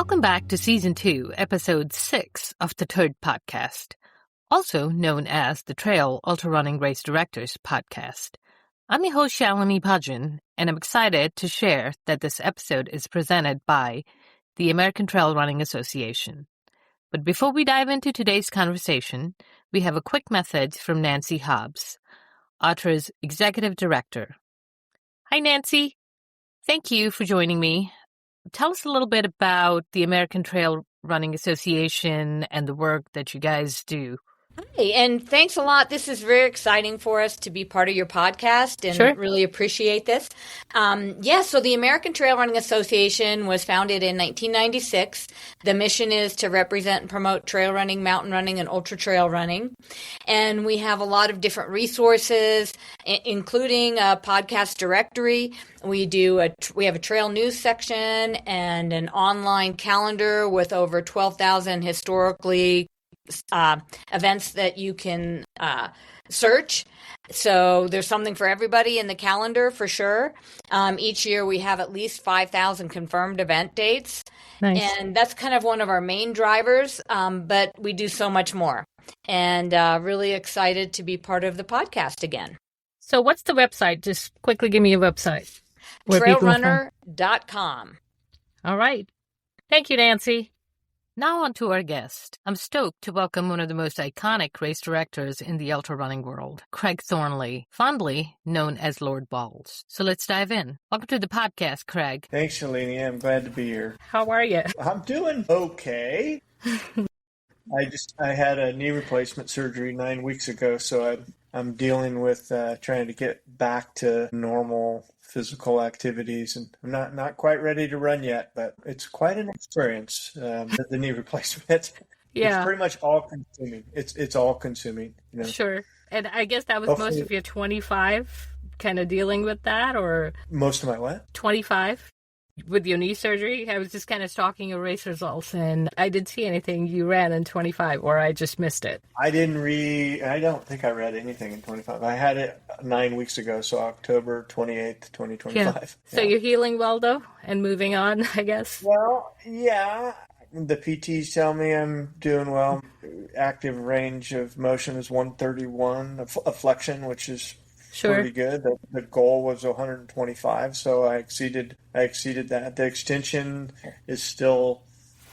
Welcome back to Season 2, Episode 6 of the TURD Podcast, also known as the Trail Ultrarunning Race Directors Podcast. I'm your host, Shalini Bhajjan, and I'm excited to share that this episode is presented by the American Trail Running Association. But before we dive into today's conversation, we have a quick message from Nancy Hobbs, Ultra's Executive Director. Hi, Nancy. Thank you for joining me. Tell us a little bit about the American Trail Running Association and the work that you guys do. Hi, and thanks a lot. This is very exciting for us to be part of your podcast and really appreciate this. So the American Trail Running Association was founded in 1996. The mission is to represent and promote trail running, mountain running, and ultra trail running. And we have a lot of different resources, including a podcast directory. We have a trail news section and an online calendar with over 12,000 historically events that you can search. So there's something for everybody in the calendar for sure. Each year we have at least 5,000 confirmed event dates. Nice. And that's kind of one of our main drivers, but we do so much more. And really excited to be part of the podcast again. So what's the website? Just quickly give me your website. Trailrunner.com. All right. Thank you, Nancy. Now on to our guest. I'm stoked to welcome one of the most iconic race directors in the ultra running world, Craig Thornley, fondly known as Lord Balls. So let's dive in. Welcome to the podcast, Craig. Thanks, Shalini. I'm glad to be here. How are you? I'm doing okay. I had a knee replacement surgery 9 weeks ago, so I'm dealing with trying to get back to normal physical activities, and I'm not quite ready to run yet, but it's quite an experience. The knee replacement, Yeah. It's pretty much all consuming. It's all consuming. You know? Sure. And I guess that was most of your 25 kind of dealing with that, or Most of my what? 25 with your knee surgery. I was just kind of stalking your race results, and I didn't see anything you ran in 25, or I just missed it. I don't think I read anything in 25. I had it 9 weeks ago, so October 28th, 2025. Yeah. So you're healing well, though, and moving on, I guess? Well, yeah. The PTs tell me I'm doing well. Active range of motion is 131, a flexion, which is pretty good. The goal was 125, so I exceeded that. The extension is still,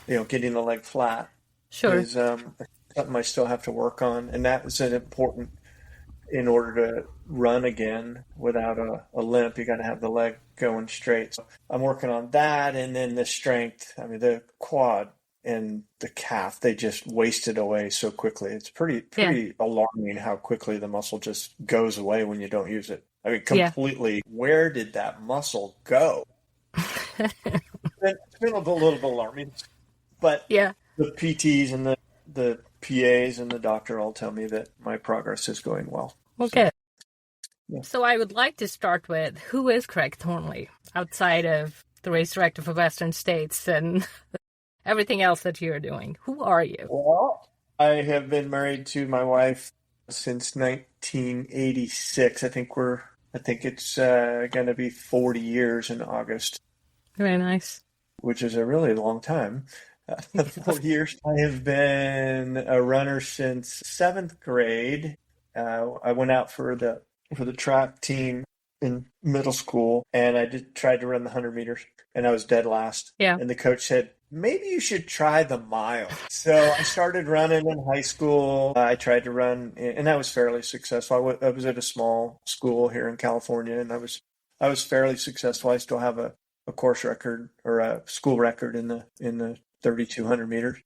getting the leg flat. Sure. Is something I still have to work on, and that was an important in order to run again without a limp. You got to have the leg going straight. So I'm working on that, and then the strength. I mean, the quad and the calf, they just wasted away so quickly. It's pretty alarming how quickly the muscle just goes away when you don't use it. I mean, completely. Yeah. Where did that muscle go? It's been a little bit alarming, but the PTs and the PAs and the doctor all tell me that my progress is going well. Okay. So I would like to start with, who is Craig Thornley outside of the race director for Western States and everything else that you're doing? Who are you? Well, I have been married to my wife since 1986. I think it's going to be 40 years in August. Very nice. Which is a really long time. 40 years. I have been a runner since 7th grade. I went out for the track team in middle school, and I tried to run the 100 meters, and I was dead last. Yeah. And the coach said, maybe you should try the mile. So I started running in high school. I tried to run, and I was fairly successful. I was at a small school here in California, and I was fairly successful. I still have a course record or a school record in the 3,200 meters.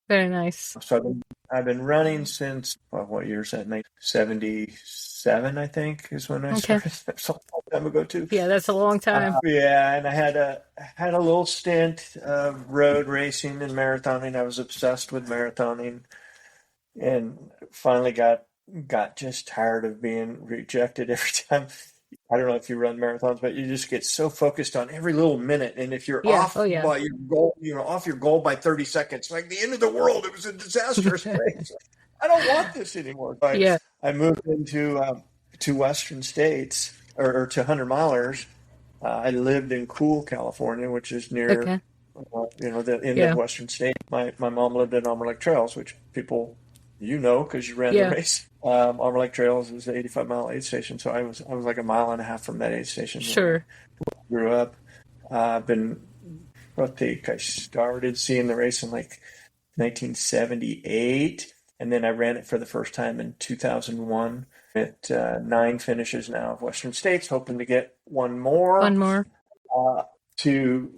Very nice. So I've been running since, what year is that? 1977, I think, is when I started. That's a long time ago, too. Yeah, that's a long time. And I had a little stint of road racing and marathoning. I was obsessed with marathoning, and finally got just tired of being rejected every time. I don't know if you run marathons, but you just get so focused on every little minute. And if you're off by your goal, off your goal by 30 seconds, like the end of the world, it was a disastrous race. I don't want this anymore. But I moved into to Western States or to 100 milers. I lived in Cool, California, which is near in the Western states. My mom lived in Armor Lake Trails, which people, because you ran the race. Armor Lake Trails is an 85-mile aid station, so I was like a mile and a half from that aid station. Sure. Grew up. I started seeing the race in like 1978, and then I ran it for the first time in 2001. At 9 finishes now of Western States, hoping to get one more. To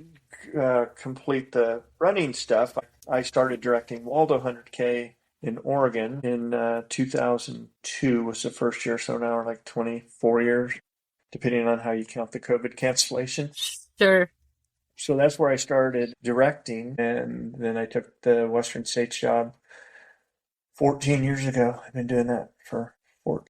complete the running stuff. I started directing Waldo 100K in Oregon in 2002 was the first year, so now we're like 24 years, depending on how you count the COVID cancellation. Sure. So that's where I started directing, and then I took the Western States job 14 years ago. I've been doing that for 14.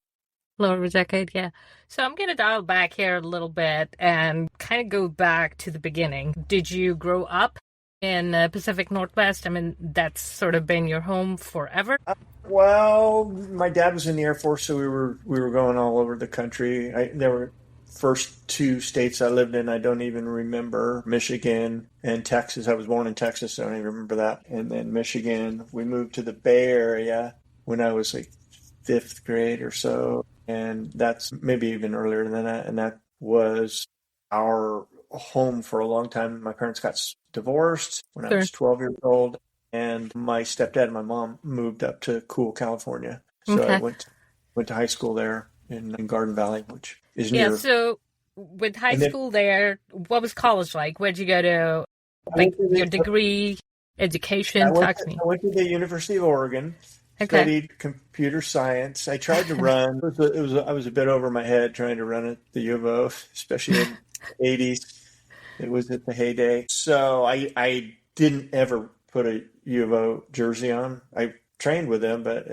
A little over a decade, yeah. So I'm going to dial back here a little bit and kind of go back to the beginning. Did you grow up in Pacific Northwest? I mean, that's sort of been your home forever? Well, my dad was in the Air Force, so we were going all over the country. There were first 2 states I lived in, I don't even remember, Michigan and Texas. I was born in Texas, so I don't even remember that. And then Michigan, we moved to the Bay Area when I was like 5th grade or so. And that's maybe even earlier than that. And that was our home for a long time. My parents got divorced when I was 12 years old. And my stepdad and my mom moved up to Cool, California. So I went to high school there in Garden Valley, which is near. Yeah, so with high school there, what was college like? Where'd you go to, your degree, education? Talk to me. I went to the University of Oregon. Studied computer science. I tried to run. I was a bit over my head trying to run at the U of O, especially in the 80s. It was at the heyday. So I didn't ever put a U of O jersey on. I trained with them, but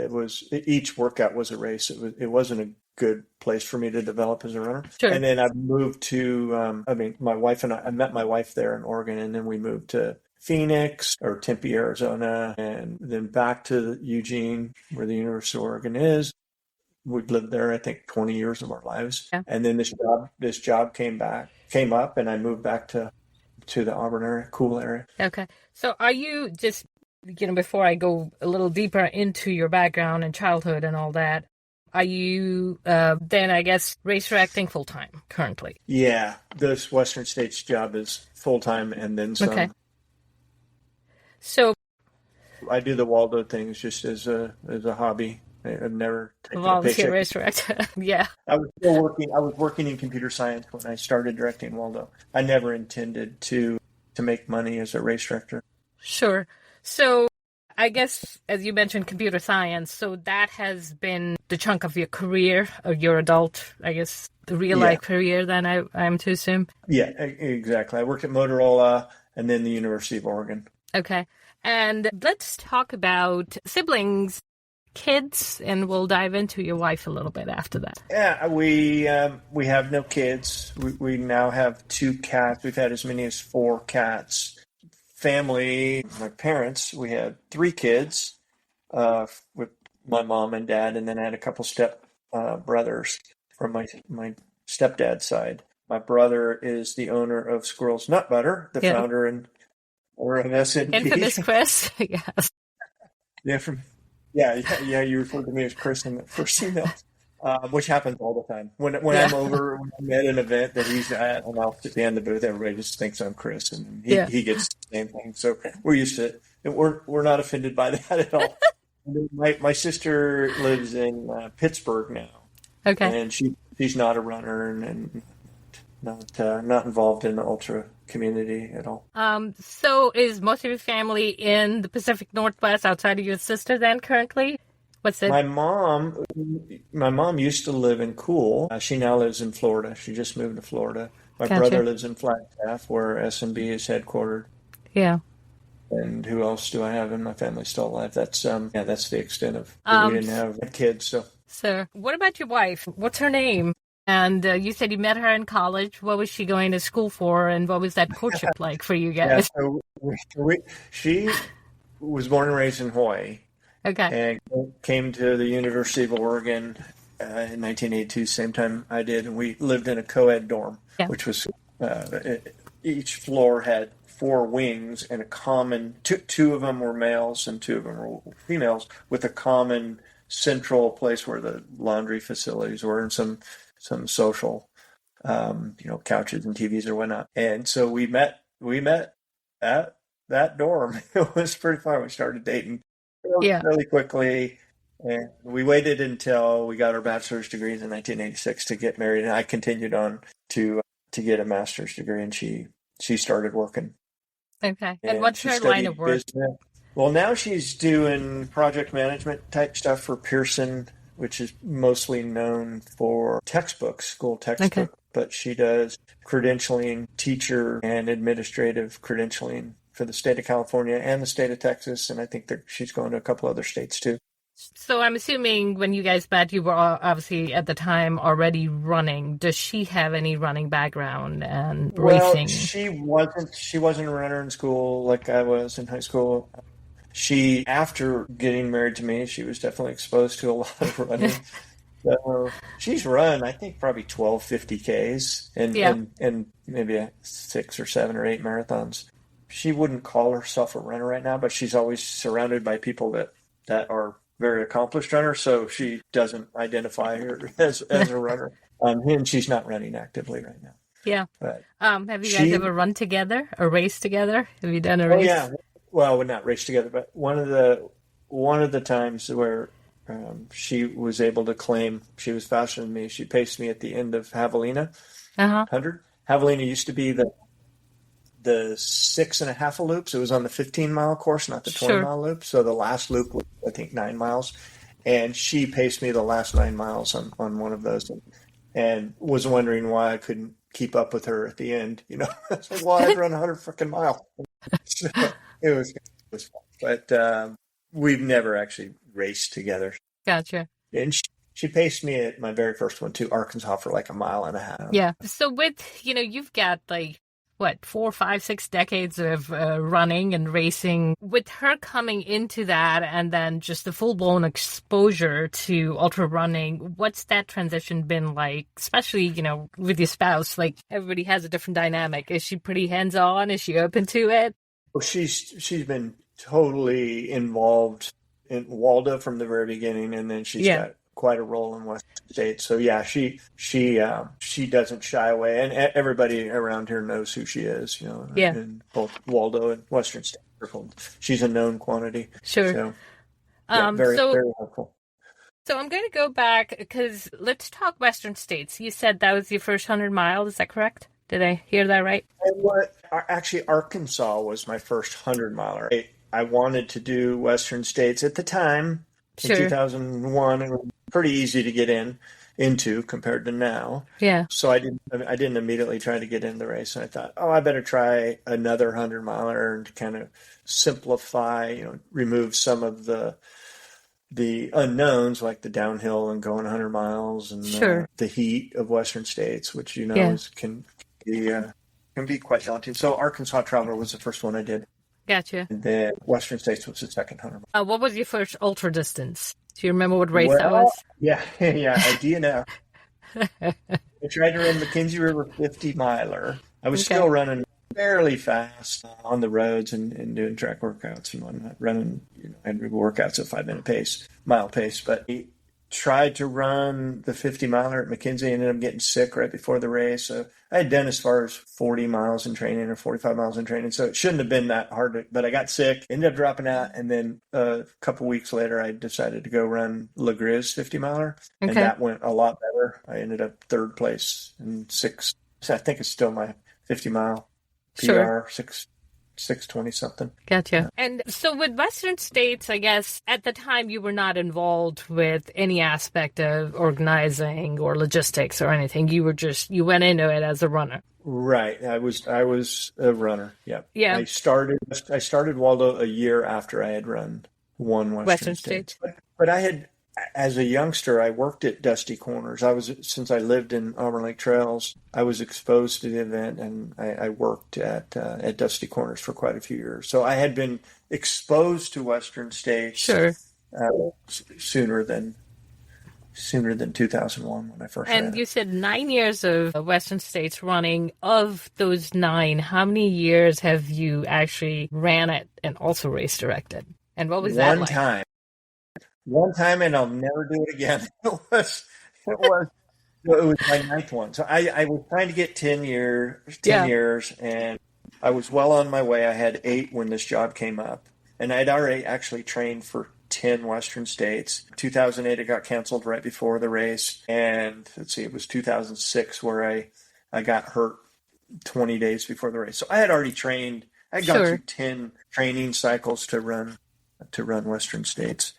each workout was a race. It wasn't a good place for me to develop as a runner. Sure. And then I moved to, my wife and I met my wife there in Oregon, and then we moved to Phoenix or Tempe, Arizona, and then back to Eugene, where the University of Oregon is. We've lived there, I think, 20 years of our lives. Yeah. And then this job came up, and I moved back to the Auburn area, Cool area. Okay. So are you just, before I go a little deeper into your background and childhood and all that, are you then, I guess, race directing full-time currently? Yeah. This Western States job is full-time and then some. Okay. So I do the Waldo things just as a hobby. I've never taken a volunteer race director. Yeah. I was working in computer science when I started directing Waldo. I never intended to make money as a race director. Sure. So I guess, as you mentioned, computer science. So that has been the chunk of your career, of your adult, I guess, the real life career. Then I'm to assume. Yeah, exactly. I worked at Motorola and then the University of Oregon. Okay. And let's talk about siblings, kids, and we'll dive into your wife a little bit after that. Yeah, we have no kids. We now have 2 cats. We've had as many as 4 cats. Family, my parents, we had 3 kids with my mom and dad, and then I had a couple step brothers from my stepdad's side. My brother is the owner of Squirrel's Nut Butter, the founder and or of S&P. Infamous Chris, yes. Yeah, you referred to me as Chris in the first email, which happens all the time. When I'm at an event that he's at, and I'll sit behind the booth, everybody just thinks I'm Chris, and he gets the same thing. So we're used to it. We're not offended by that at all. My sister lives in Pittsburgh now. Okay. And she's not a runner and not involved in the ultra community at all. So is most of your family in the Pacific Northwest outside of your sister then currently? What's it? My mom used to live in Cool. She now lives in Florida. She just moved to Florida. My brother lives in Flagstaff, where S&B is headquartered. Yeah. And who else do I have in my family still alive? That's the extent of we didn't have kids. So what about your wife? What's her name? And you said you met her in college. What was she going to school for, and what was that courtship like for you guys? Yeah, so she was born and raised in Hawaii. Okay. And came to the University of Oregon in 1982, same time I did, and we lived in a co-ed dorm, which was each floor had 4 wings and a common, two of them were males and 2 of them were females, with a common central place where the laundry facilities were and some social, couches and TVs or whatnot. And so we met at that dorm. It was pretty fun. We started dating really quickly. And we waited until we got our bachelor's degrees in 1986 to get married. And I continued on to get a master's degree, and she started working. Okay. And what's her line of work? Business. Well, now she's doing project management type stuff for Pearson, which is mostly known for school textbook. Okay. But she does credentialing, teacher and administrative credentialing for the state of California and the state of Texas. And I think she's going to a couple other states too. So I'm assuming when you guys met, you were obviously at the time already running. Does she have any running background and racing? She wasn't a runner in school like I was in high school. She, after getting married to me, she was definitely exposed to a lot of running. So she's run, I think, probably 12 50Ks and maybe 6 or 7 or 8 marathons. She wouldn't call herself a runner right now, but she's always surrounded by people that are very accomplished runner, so she doesn't identify her as a runner. And she's not running actively right now. Yeah. But have you guys ever run together or raced together? Have you done a race? Yeah. Well, we're not raced together, but one of the times where she was able to claim she was faster than me, she paced me at the end of Javelina 100. Javelina used to be the 6.5 loops. It was on the 15-mile course, not the 20-mile loop. So the last loop was, I think, 9 miles. And she paced me the last 9 miles on one of those and was wondering why I couldn't keep up with her at the end. I was like, well, I'd run 100 freaking miles. So it was fun. But we've never actually raced together. Gotcha. And she paced me at my very first one to Arkansas for like 1.5 miles. Yeah. So with, you've got 4, 5, 6 decades of running and racing. With her coming into that and then just the full-blown exposure to ultra running, what's that transition been like, especially, with your spouse? Like, everybody has a different dynamic. Is she pretty hands-on? Is she open to it? Well, she's been totally involved in Waldo from the very beginning, and then she's got quite a role in Western States. So yeah, she doesn't shy away, and everybody around here knows who she is. In both Waldo and Western States. She's a known quantity. Sure. So, very helpful. So I'm going to go back because let's talk Western States. You said that was your first 100 miles. Is that correct? Did I hear that right? Actually, Arkansas was my first 100 miler. I wanted to do Western States at the time. In 2001, it was pretty easy to get into compared to now. Yeah. So I didn't immediately try to get in the race. And I thought, I better try another 100 miler and kind of simplify, remove some of the unknowns like the downhill and going 100 miles and the heat of Western States, which can be quite daunting. So Arkansas Traveler was the first one I did. Gotcha. And then Western States was the second 100 mile. What was your first ultra distance? Do you remember what race that was? Yeah, a DNF. I tried to run McKenzie River 50 miler. I was still running fairly fast on the roads and doing track workouts and whatnot. Running, I had workouts at 5-minute mile pace. But I tried to run the 50 miler at McKenzie, ended up getting sick right before the race. So I had done as far as 40 miles in training or 45 miles in training. So it shouldn't have been that hard, but I got sick, ended up dropping out. And then a couple weeks later, I decided to go run La Gris 50 miler. And that went a lot better. I ended up 3rd place in 6. I think it's still my 50 mile PR, 6:20 something. Gotcha. And so with Western States, I guess at the time you were not involved with any aspect of organizing or logistics or anything. You went into it as a runner. Right. I was a runner. Yeah. Yeah. I started Waldo a year after I had run one Western States. But I had, as a youngster, I worked at Dusty Corners. Since I lived in Auburn Lake Trails, I was exposed to the event, and I worked at Dusty Corners for quite a few years. So I had been exposed to Western States sooner than sooner than 2001 when I first ran. And you said 9 years of Western States running. Of those 9, how many years have you actually ran it and also race directed? And what was that like? One time, and I'll never do it again. It was my 9th one. So I was trying to get 10 years, and I was well on my way. I had 8 when this job came up, and I'd already actually trained for 10 Western States. 2008, it got canceled right before the race. And let's see, it was 2006 where I got hurt 20 days before the race. So I had already trained. I'd gone through 10 training cycles to run Western States.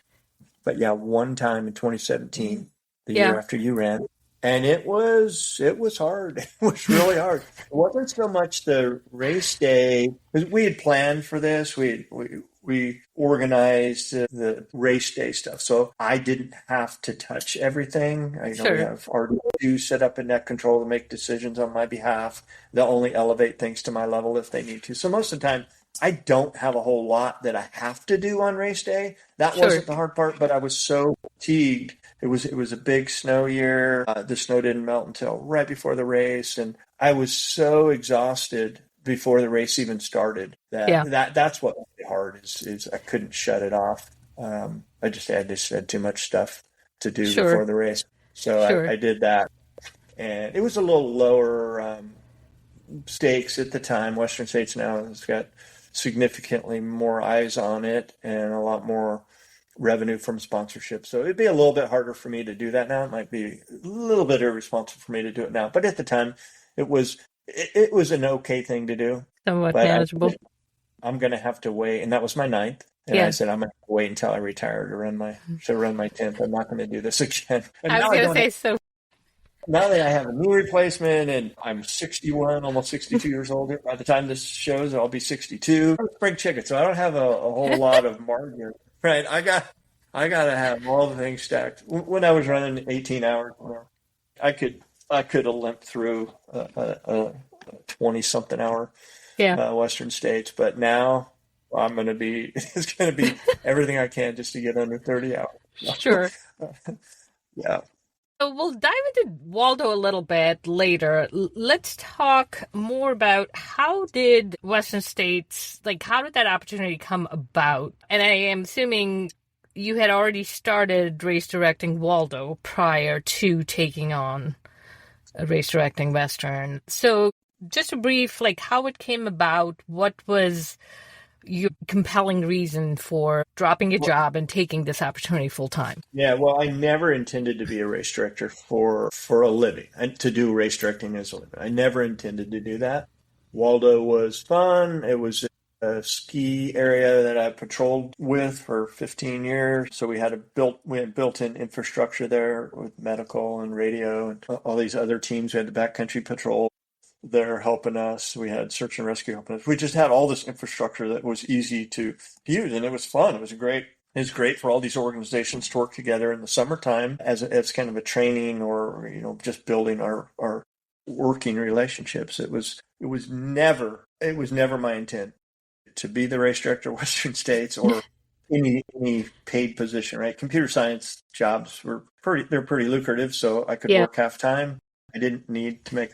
But yeah, one time in 2017, the year after you ran, and it was hard. It was really hard. It wasn't so much the race day, because we had planned for this. We organized the race day stuff, so I didn't have to touch everything. We have R2 set up in net control to make decisions on my behalf. They'll only elevate things to my level if they need to. So most of the time, I don't have a whole lot that I have to do on race day. That wasn't the hard part, but I was so fatigued. It was a big snow year. The snow didn't melt until right before the race, and I was so exhausted before the race even started that's what was hard is I couldn't shut it off. I just had too much stuff to do before the race, so I did that, and it was a little lower stakes at the time. Western States now has got significantly more eyes on it and a lot more revenue from sponsorship. So it'd be a little bit harder for me to do that now. It might be a little bit irresponsible for me to do it now. But at the time, it was an okay thing to do. Somewhat manageable. I'm going to have to wait. And that was my 9th. And I said, I'm going to wait until I retire to run my 10th. I'm not going to do this again. I was going to say so. Now that I have a knee replacement and I'm 61, almost 62 years old, by the time this shows, I'll be 62. I'm a spring chicken, so I don't have a whole lot of margin. Right? I got to have all the things stacked. When I was running 18 hours, I could have limped through a 20-something hour Western States, but now it's going to be everything I can just to get under 30 hours. Sure. Yeah. So we'll dive into Waldo a little bit later. Let's talk more about how did Western States, how did that opportunity come about? And I am assuming you had already started race directing Waldo prior to taking on race directing Western. So just a brief, how it came about, what was your compelling reason for dropping your job and taking this opportunity full time? Yeah, well, I never intended to be a race director for a living and to do race directing as a living. I never intended to do that. Waldo was fun. It was a ski area that I patrolled with for 15 years. So we had built-in infrastructure there with medical and radio and all these other teams. We had the backcountry patrol there helping us. We had search and rescue helping us. We just had all this infrastructure that was easy to use, and it was fun. It was great for all these organizations to work together in the summertime as kind of a training or just building our working relationships. It was never my intent to be the race director of Western States or any paid position. Right, computer science jobs they're pretty lucrative, so I could work half time. I didn't need to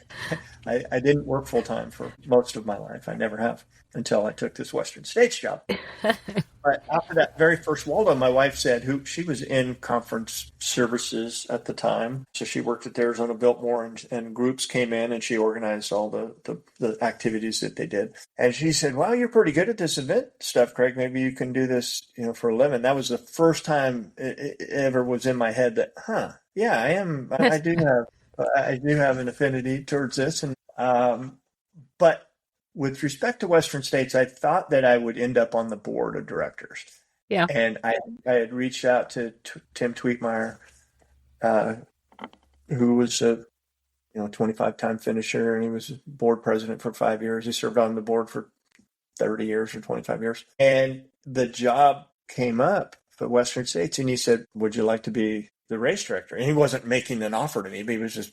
I didn't work full time for most of my life. I never have until I took this Western States job. But after that very first Waldo, my wife said, she was in conference services at the time. So she worked at the Arizona Biltmore and groups came in and she organized all the activities that they did. And she said, well, you're pretty good at this event stuff, Craig. Maybe you can do this, for a living. That was the first time it ever was in my head that, yeah, I am. I do have an affinity towards this. And but with respect to Western States, I thought that I would end up on the board of directors. Yeah. And I had reached out to Tim Tweetmeyer, who was a 25-time finisher, and he was board president for 5 years. He served on the board for 30 years or 25 years. And the job came up for Western States, and he said, would you like to be the race director? And he wasn't making an offer to me, but he was just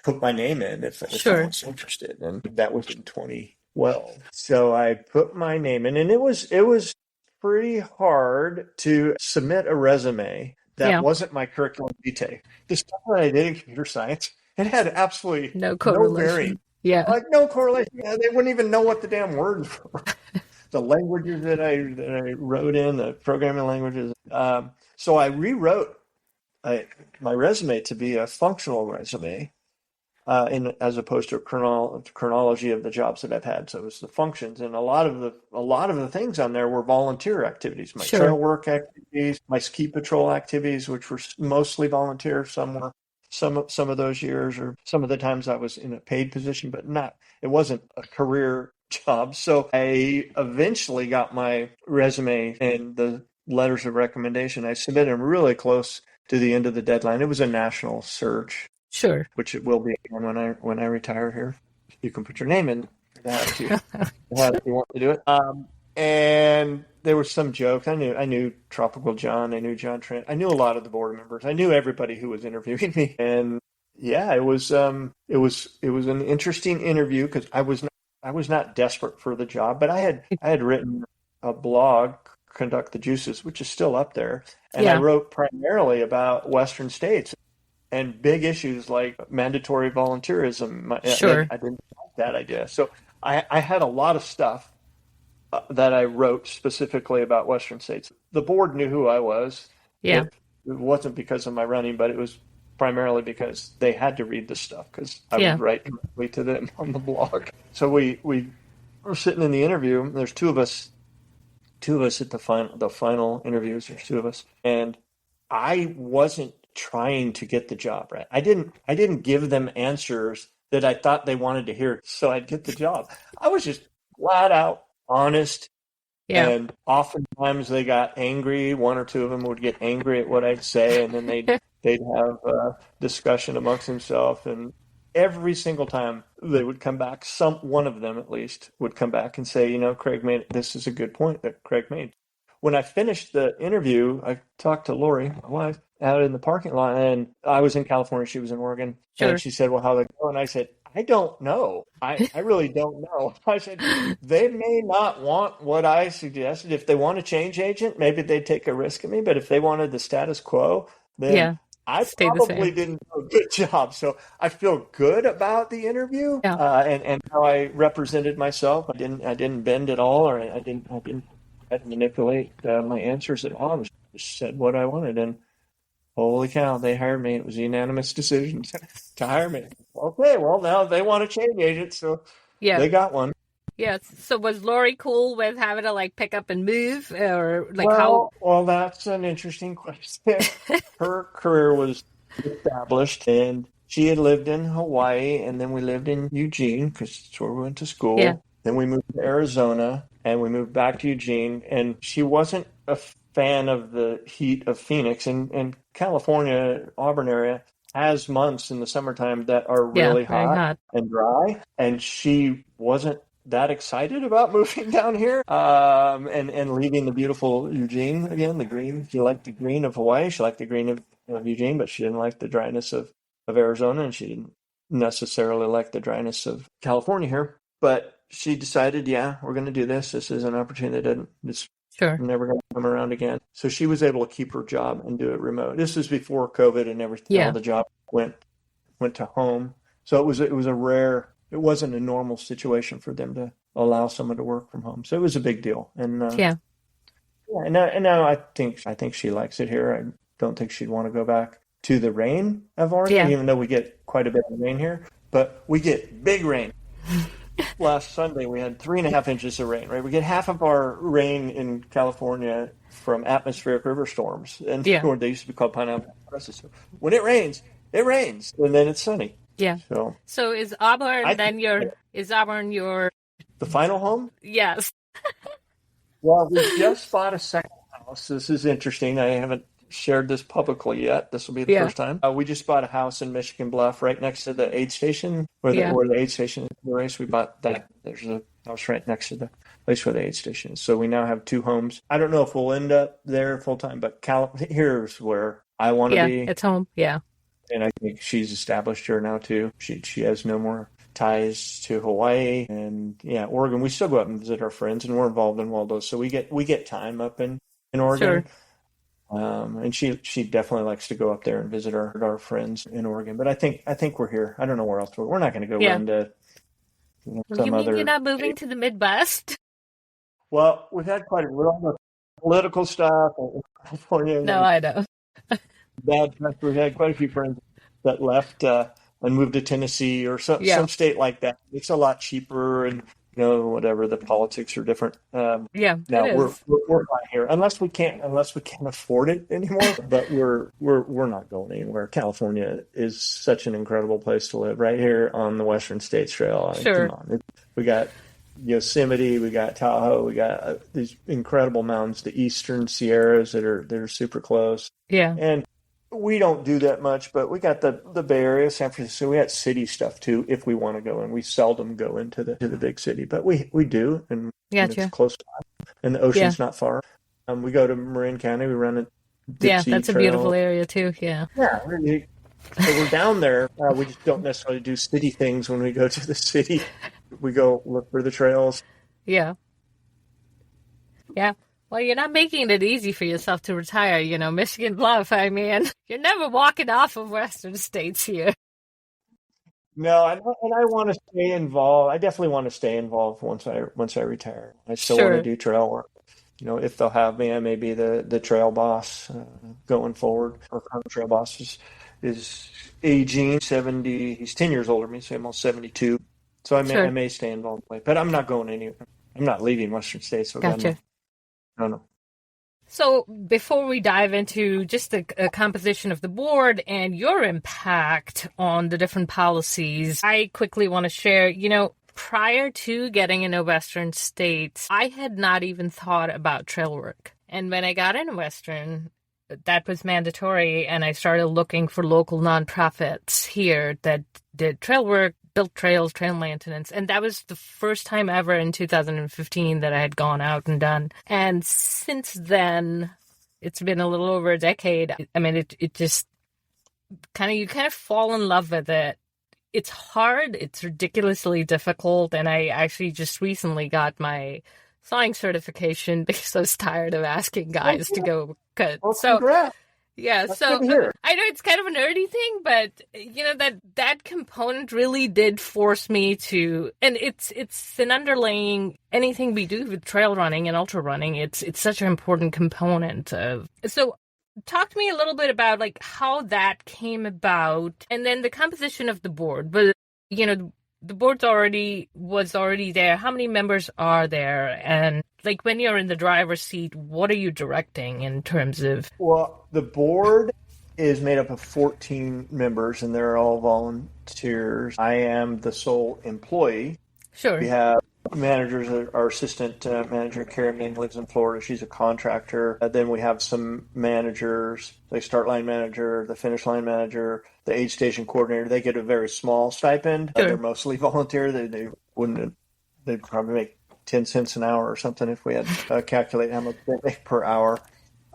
put my name in if I was interested. And that was in 2012. So I put my name in, and it was pretty hard to submit a resume that wasn't my curriculum vitae. The stuff that I did in computer science, it had absolutely no correlation. Like no correlation. They wouldn't even know what the damn words were. The languages that I wrote in, the programming languages. So I rewrote my resume to be a functional resume, as opposed to a chronology of the jobs that I've had. So it was the functions, and a lot of the things on there were volunteer activities, my trail work activities, my ski patrol activities, which were mostly volunteer. Some of those years, or some of the times I was in a paid position, but it wasn't a career job. So I eventually got my resume and the letters of recommendation. I submitted them really close to the end of the deadline. It was a national search. Sure. Which it will be when I retire here. You can put your name in that if you want to do it. And there was some jokes. I knew Tropical John. I knew John Trent. I knew a lot of the board members. I knew everybody who was interviewing me. And yeah, it was an interesting interview because I was not desperate for the job, but I had written a blog, Conduct the Juices, which is still up there, and I wrote primarily about Western states and big issues like mandatory volunteerism. I didn't like that idea. So I had a lot of stuff that I wrote specifically about Western states. The board knew who I was. Yeah. It wasn't because of my running, but it was primarily because they had to read the stuff because I would write directly to them on the blog. So we were sitting in the interview. There's two of us at the final interviews. There's two of us. And I wasn't trying to get the job, right? I didn't give them answers that I thought they wanted to hear so I'd get the job. I was just flat out honest. Yeah. And oftentimes they got angry. One or two of them would get angry at what I'd say, and then they'd have a discussion amongst themselves. And every single time they would come back, one of them at least would come back and say, Craig this is a good point that Craig made. When I finished the interview, I talked to Lori, my wife, out in the parking lot, and I was in California, she was in Oregon. Sure. And she said, well, how'd it go? And I said, I don't know. I really don't know. I said, they may not want what I suggested. If they want a change agent, maybe they'd take a risk at me. But if they wanted the status quo, then I probably didn't do a good job. So I feel good about the interview and how I represented myself. I didn't bend at all, or I didn't manipulate my answers at all. I just said what I wanted, and holy cow, they hired me. It was a unanimous decision to hire me. Okay, well, now they want a change agent, so they got one. Yes. So was Lori cool with having to pick up and move, or how? Well, that's an interesting question. Her career was established, and she had lived in Hawaii, and then we lived in Eugene because that's where we went to school. Yeah. Then we moved to Arizona, and we moved back to Eugene, and she wasn't a fan of the heat of Phoenix, and California, Auburn area has months in the summertime that are really hot and dry, and she wasn't that excited about moving down here and leaving the beautiful Eugene again, the green. She liked the green of Hawaii, she liked the green of Eugene, but she didn't like the dryness of Arizona, and she didn't necessarily like the dryness of California here. But she decided, we're going to do this. This is an opportunity that's never going to come around again. So she was able to keep her job and do it remote. This was before COVID and everything. All the job went to home. So it was a rare. It wasn't a normal situation for them to allow someone to work from home. So it was a big deal. And and now I think she likes it here. I don't think she'd want to go back to the rain of Oregon, even though we get quite a bit of rain here. But we get big rain. Last Sunday, we had 3.5 inches of rain, right? We get half of our rain in California from atmospheric river storms. And they used to be called pineapple presses. So when it rains, and then it's sunny. Yeah. So is Auburn your the final home? Yes. Well, we just bought a second house. This is interesting. I haven't shared this publicly yet. This will be the first time. We just bought a house in Michigan Bluff right next to the aid station where the aid station is the race. We bought that. There's a house right next to the place where the aid station is. So we now have two homes. I don't know if we'll end up there full time, but here's where I want to be. It's home. Yeah. And I think she's established here now too. She has no more ties to Hawaii and Oregon. We still go up and visit our friends, and we're involved in Waldo. So we get time up in Oregon. Sure. And she definitely likes to go up there and visit our friends in Oregon. But I think we're here. I don't know where else we're not going to go run to some you mean other. You're not moving to the Midwest? Well, we've had quite a bit of political stuff in California. No, I know. Bad stuff. We've had quite a few friends that left and moved to Tennessee or some state like that. It's a lot cheaper and whatever, the politics are different. Now we're fine here unless we can't afford it anymore. But we're not going anywhere. California is such an incredible place to live, right here on the Western States Trail. Sure. Come on. We got Yosemite, we got Tahoe, we got these incredible mountains, the Eastern Sierras that are super close. Yeah. And we don't do that much, but we got the Bay Area, San Francisco. We got city stuff too if we want to go, and we seldom go into the big city, but we do, and it's close by, and the ocean's not far. We go to Marin County. We run a Dipsy that's Trail. a beautiful area too. Yeah. Yeah, so we're down there. We just don't necessarily do city things when we go to the city. We go look for the trails. Yeah. Yeah. Well, you're not making it easy for yourself to retire, Michigan Bluff. I mean, you're never walking off of Western States here. No, and I want to stay involved. I definitely want to stay involved once I retire. I still want to do trail work. If they'll have me, I may be the trail boss going forward. Our current trail boss is aging, 70. He's 10 years older than me, so I'm almost 72. So I may stay involved, but I'm not going anywhere. I'm not leaving Western States. So gotcha. No. So before we dive into just the composition of the board and your impact on the different policies, I quickly want to share, prior to getting into Western States, I had not even thought about trail work. And when I got into Western, that was mandatory, and I started looking for local nonprofits here that did trail work, built trails, trail maintenance. And that was the first time ever in 2015 that I had gone out and done. And since then, it's been a little over a decade. I mean, it just you kind of fall in love with it. It's hard. It's ridiculously difficult. And I actually just recently got my sawing certification because I was tired of asking guys to go cut. Well, congrats. Yeah, That's so good to hear. I know it's kind of a nerdy thing, but that component really did force me to, and it's an underlying anything we do with trail running and ultra running. It's such an important component of. So, talk to me a little bit about how that came about, and then the composition of the board. But the board was already there. How many members are there? And when you're in the driver's seat, what are you directing in terms of? Well, the board is made up of 14 members, and they're all volunteers. I am the sole employee. Sure. We have managers. Our assistant manager, Karen Ming, lives in Florida. She's a contractor. Then we have some managers, the start line manager, the finish line manager, the aid station coordinator. They get a very small stipend. Sure. They're mostly volunteer. They'd probably make 10 cents an hour or something if we had to calculate how much they make per hour.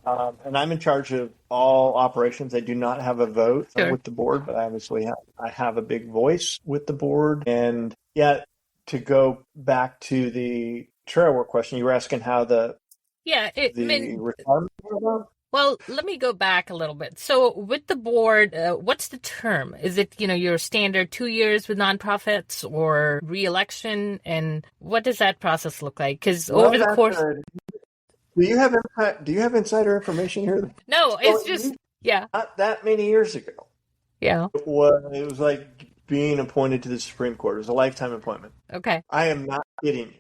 And I'm in charge of all operations. I do not have a vote with the board, but obviously I have a big voice with the board. And to go back to the trail work question, you were asking how the retirement came about? Well, let me go back a little bit. So with the board, what's the term? Is it, your standard 2 years with nonprofits or re-election? And what does that process look like? Because over the course... Do you have insider information here? No, it's just, Not that many years ago. Yeah. It was like being appointed to the Supreme Court. It was a lifetime appointment. Okay. I am not kidding you.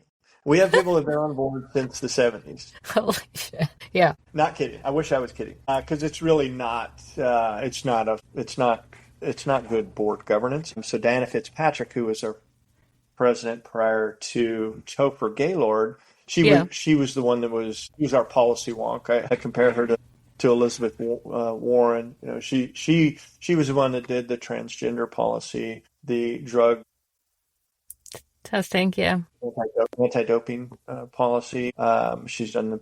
We have people who have been on board since the 70s. Holy shit. Yeah. Not kidding. I wish I was kidding. Because it's really not. It's not good board governance. So Diana Fitzpatrick, who was our president prior to Topher Gaylord, she was the one that was our policy wonk. I compare her to Elizabeth Warren. She was the one that did the transgender policy, the drug testing, anti-doping policy. She's done the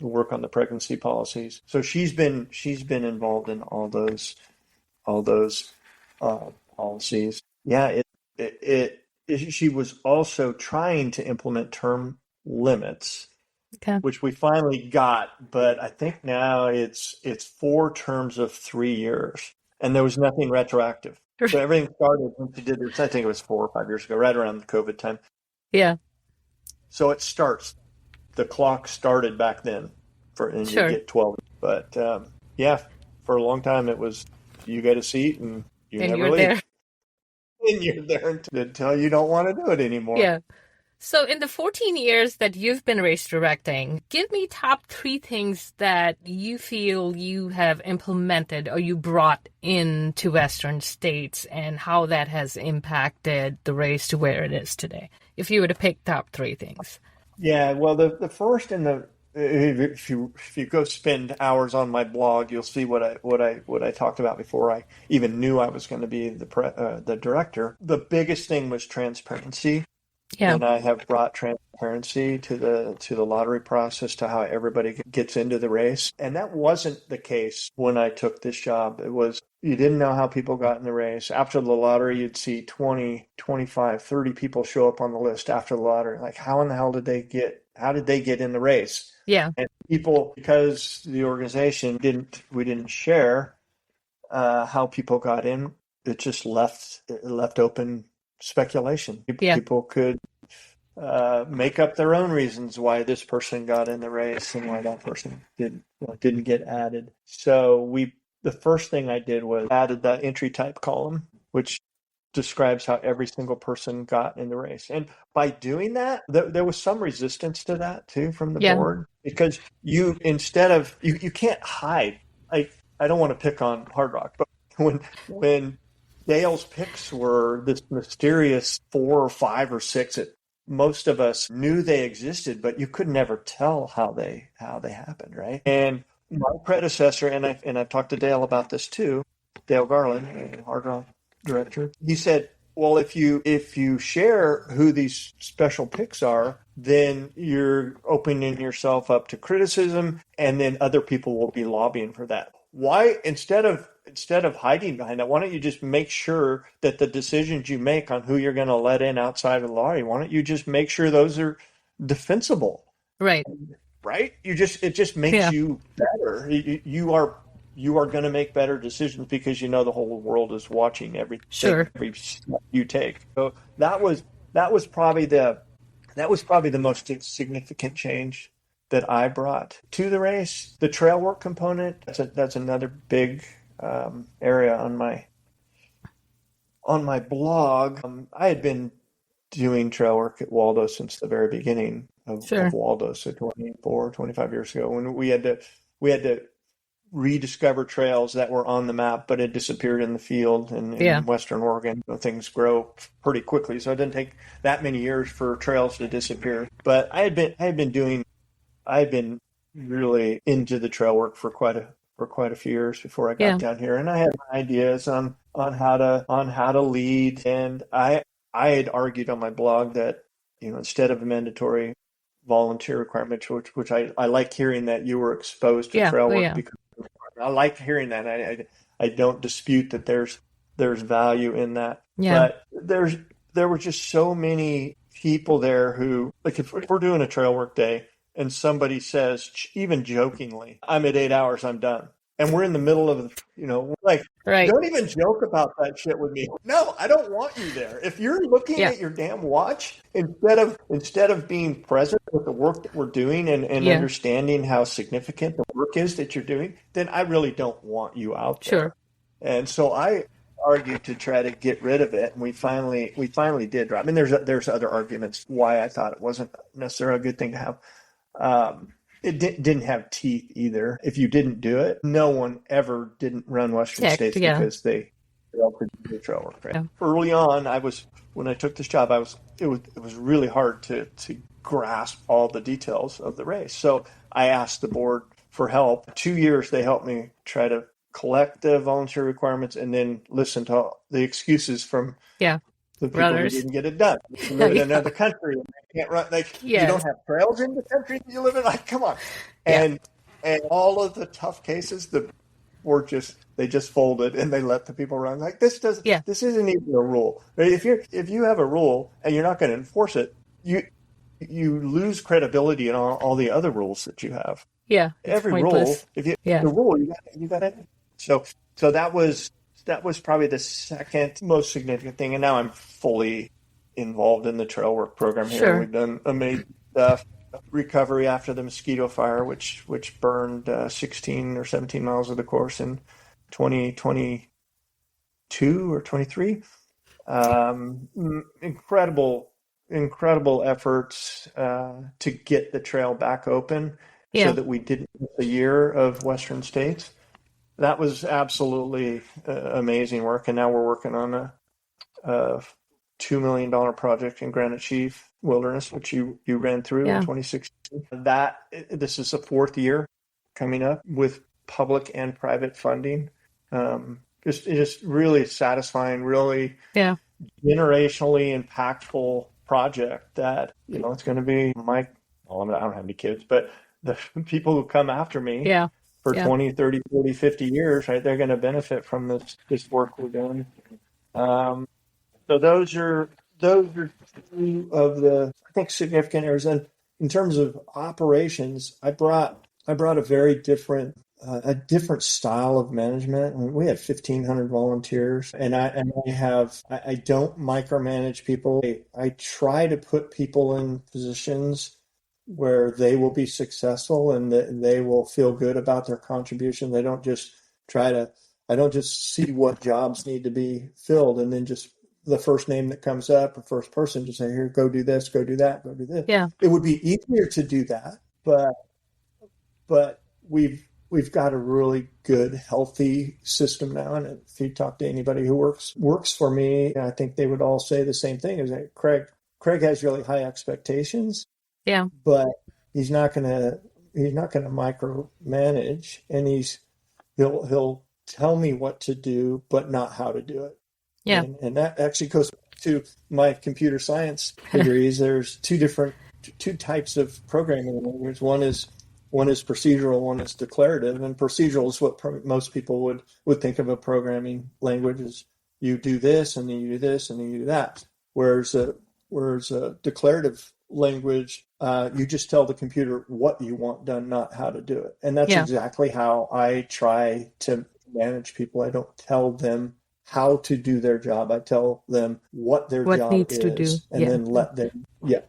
work on the pregnancy policies. So she's been involved in all those policies. Yeah, she was also trying to implement term limits Okay. which we finally got. But I think now it's 4 terms of 3 years, and there was nothing retroactive. So everything started when she did this. I think it was 4 or 5 years ago, right around the COVID time. Yeah. So it starts. The clock started back then, and Sure. you get 12. But for a long time it was you get a seat and never you're leave. there. And you're there until you don't want to do it anymore. Yeah. So in the 14 years that you've been race directing, give me top 3 things that you feel you have implemented or you brought into Western states and how that has impacted the race to where it is today. If you were to pick top 3 things. Yeah, well, the first if you go spend hours on my blog, you'll see what I talked about before I even knew I was going to be the director. The biggest thing was transparency. Yeah. And I have brought transparency to the lottery process, to how everybody gets into the race. And that wasn't the case when I took this job. It was, you didn't know how people got in the race. After the lottery, you'd see 20, 25, 30 people show up on the list after the lottery. Like, how in the hell did they get in the race? Yeah. And people, because the organization we didn't share how people got in, it just left open speculation. People could make up their own reasons why this person got in the race and why that person didn't get added. So the first thing I did was added the entry type column, which describes how every single person got in the race. And by doing that, there was some resistance to that too from the board, because you can't hide. I don't want to pick on Hard Rock, but when Dale's picks were this mysterious 4 or 5 or 6 that most of us knew they existed, but you could never tell how they happened, right? And my predecessor, and I've talked to Dale about this too, Dale Garland, Hard Rock director. He said, well, if you share who these special picks are, then you're opening yourself up to criticism, and then other people will be lobbying for that. Why, instead of hiding behind that, why don't you just make sure that the decisions you make on who you're going to let in outside of the lottery, why don't you just make sure those are defensible? Right. Right? It just makes you better. You are going to make better decisions because you know the whole world is watching every step you take. So that was probably the most significant change that I brought to the race. The trail work component, that's another big area on my blog. I had been doing trail work at Waldo since the very beginning of Waldo, so 25 years ago, when we had to rediscover trails that were on the map but had disappeared in the field in Western Oregon. Things grow pretty quickly, so it didn't take that many years for trails to disappear. But I had been really into the trail work for quite a few years before I got down here, and I had ideas on how to lead. And I had argued on my blog that instead of a mandatory volunteer requirement, which I like hearing that you were exposed to trail work, because I like hearing that. I don't dispute that there's value in that, but there were just so many people there who, like, if we're doing a trail work day and somebody says, even jokingly, I'm at 8 hours, I'm done. And we're in the middle of, don't even joke about that shit with me. No, I don't want you there. If you're looking at your damn watch, instead of being present with the work that we're doing and understanding how significant the work is that you're doing, then I really don't want you out there. Sure. And so I argued to try to get rid of it, and we finally did drop. I mean, there's other arguments why I thought it wasn't necessarily a good thing to have. It didn't have teeth either. If you didn't do it, no one ever didn't run Western States because they failed to do the trail work. Right? Yeah. Early on, when I took this job, it was really hard to grasp all the details of the race. So I asked the board for help. 2 years they helped me try to collect the volunteer requirements and then listen to the excuses from the people runners who didn't get it done. You live in another country and they can't run. You don't have trails in the country that you live in. Like, come on. And all of the tough cases, the board just folded and they let the people run. Like, this isn't even a rule. If you have a rule and you're not going to enforce it, you lose credibility in all the other rules that you have. Yeah. Every pointless. rule, the rule, you got it. So that was probably the second most significant thing. And now I'm fully involved in the trail work program here. Sure. We've done amazing stuff. Recovery after the mosquito fire, which burned 16 or 17 miles of the course in 2022 or 23. Incredible efforts to get the trail back open so that we didn't miss a year of Western States. That was absolutely amazing work. And now we're working on a $2 million project in Granite Chief Wilderness, which you ran through in 2016. This is the fourth year coming up with public and private funding. Just really satisfying, really generationally impactful project that, it's going to be I don't have any kids, but the people who come after me for 20, 30, 40, 50 years, right, they're going to benefit from this work we're doing. So those are two of the, I think, significant areas. And in terms of operations, I brought a very different style of management. I mean, we had 1,500 volunteers, and I don't micromanage people. I try to put people in positions where they will be successful and that they will feel good about their contribution. I don't just see what jobs need to be filled and then just the first name that comes up or first person to say, here, go do this, go do that, go do this. Yeah. It would be easier to do that, but we've got a really good, healthy system now. And if you talk to anybody who works for me, I think they would all say the same thing, is that Craig has really high expectations. Yeah. But he's not gonna micromanage, and he'll tell me what to do, but not how to do it. Yeah. And that actually goes to my computer science degrees. There's two types of programming languages. One is procedural, one is declarative. And procedural is what most people would think of a programming language as you do this, and then you do this, and then you do that. Whereas a declarative language, you just tell the computer what you want done, not how to do it. And that's exactly how I try to manage people. I don't tell them how to do their job. I tell them what their job needs is to do. and then let them. Yeah.